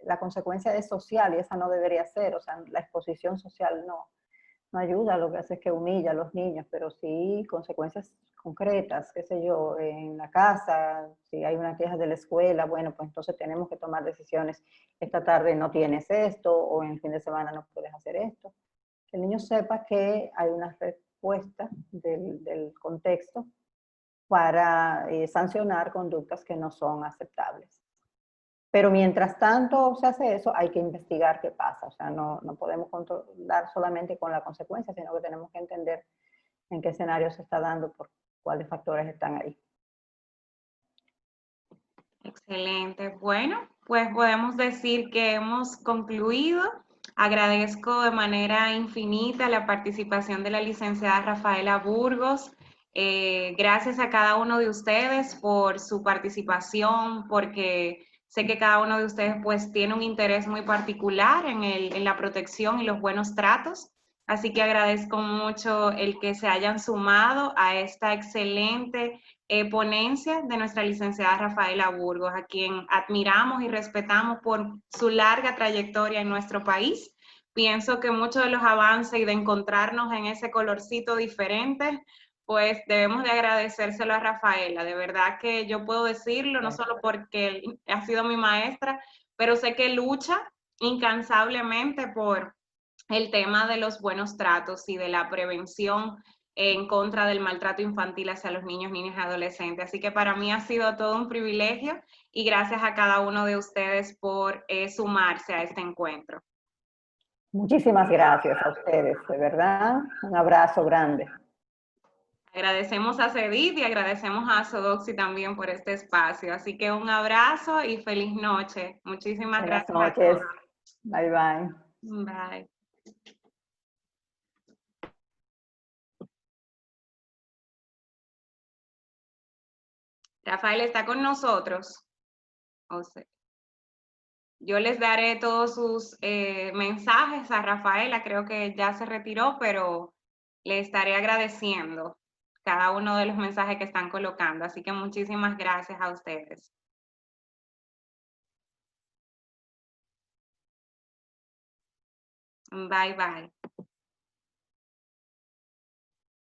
la consecuencia es social y esa no debería ser, o sea, la exposición social no ayuda, lo que hace es que humilla a los niños, pero sí consecuencias concretas, qué sé yo, en la casa, si hay una queja de la escuela, bueno, pues entonces tenemos que tomar decisiones, esta tarde no tienes esto, o en el fin de semana no puedes hacer esto. Que el niño sepa que hay una respuesta del contexto para sancionar conductas que no son aceptables. Pero mientras tanto se hace eso, hay que investigar qué pasa. O sea, no podemos controlar solamente con la consecuencia, sino que tenemos que entender en qué escenario se está dando, por cuáles factores están ahí.
Excelente. Bueno, pues podemos decir que hemos concluido. Agradezco de manera infinita la participación de la licenciada Rafaela Burgos. Gracias a cada uno de ustedes por su participación, porque sé que cada uno de ustedes pues tiene un interés muy particular en la protección y los buenos tratos. Así que agradezco mucho el que se hayan sumado a esta excelente ponencia de nuestra licenciada Rafaela Burgos, a quien admiramos y respetamos por su larga trayectoria en nuestro país. Pienso que muchos de los avances y de encontrarnos en ese colorcito diferente, pues debemos de agradecérselo a Rafaela. De verdad que yo puedo decirlo, no solo porque ha sido mi maestra, pero sé que lucha incansablemente por el tema de los buenos tratos y de la prevención en contra del maltrato infantil hacia los niños, niñas y adolescentes. Así que para mí ha sido todo un privilegio y gracias a cada uno de ustedes por sumarse a este encuentro.
Muchísimas gracias a ustedes, de verdad. Un abrazo grande.
Agradecemos a CEDIT y agradecemos a Sodoxy también por este espacio. Así que un abrazo y feliz noche. Muchísimas gracias.
Buenas noches. Bye, bye.
Bye. Rafael está con nosotros. O sea, yo les daré todos sus mensajes a Rafaela, creo que ya se retiró, pero le estaré agradeciendo cada uno de los mensajes que están colocando. Así que muchísimas gracias a ustedes. Bye, bye.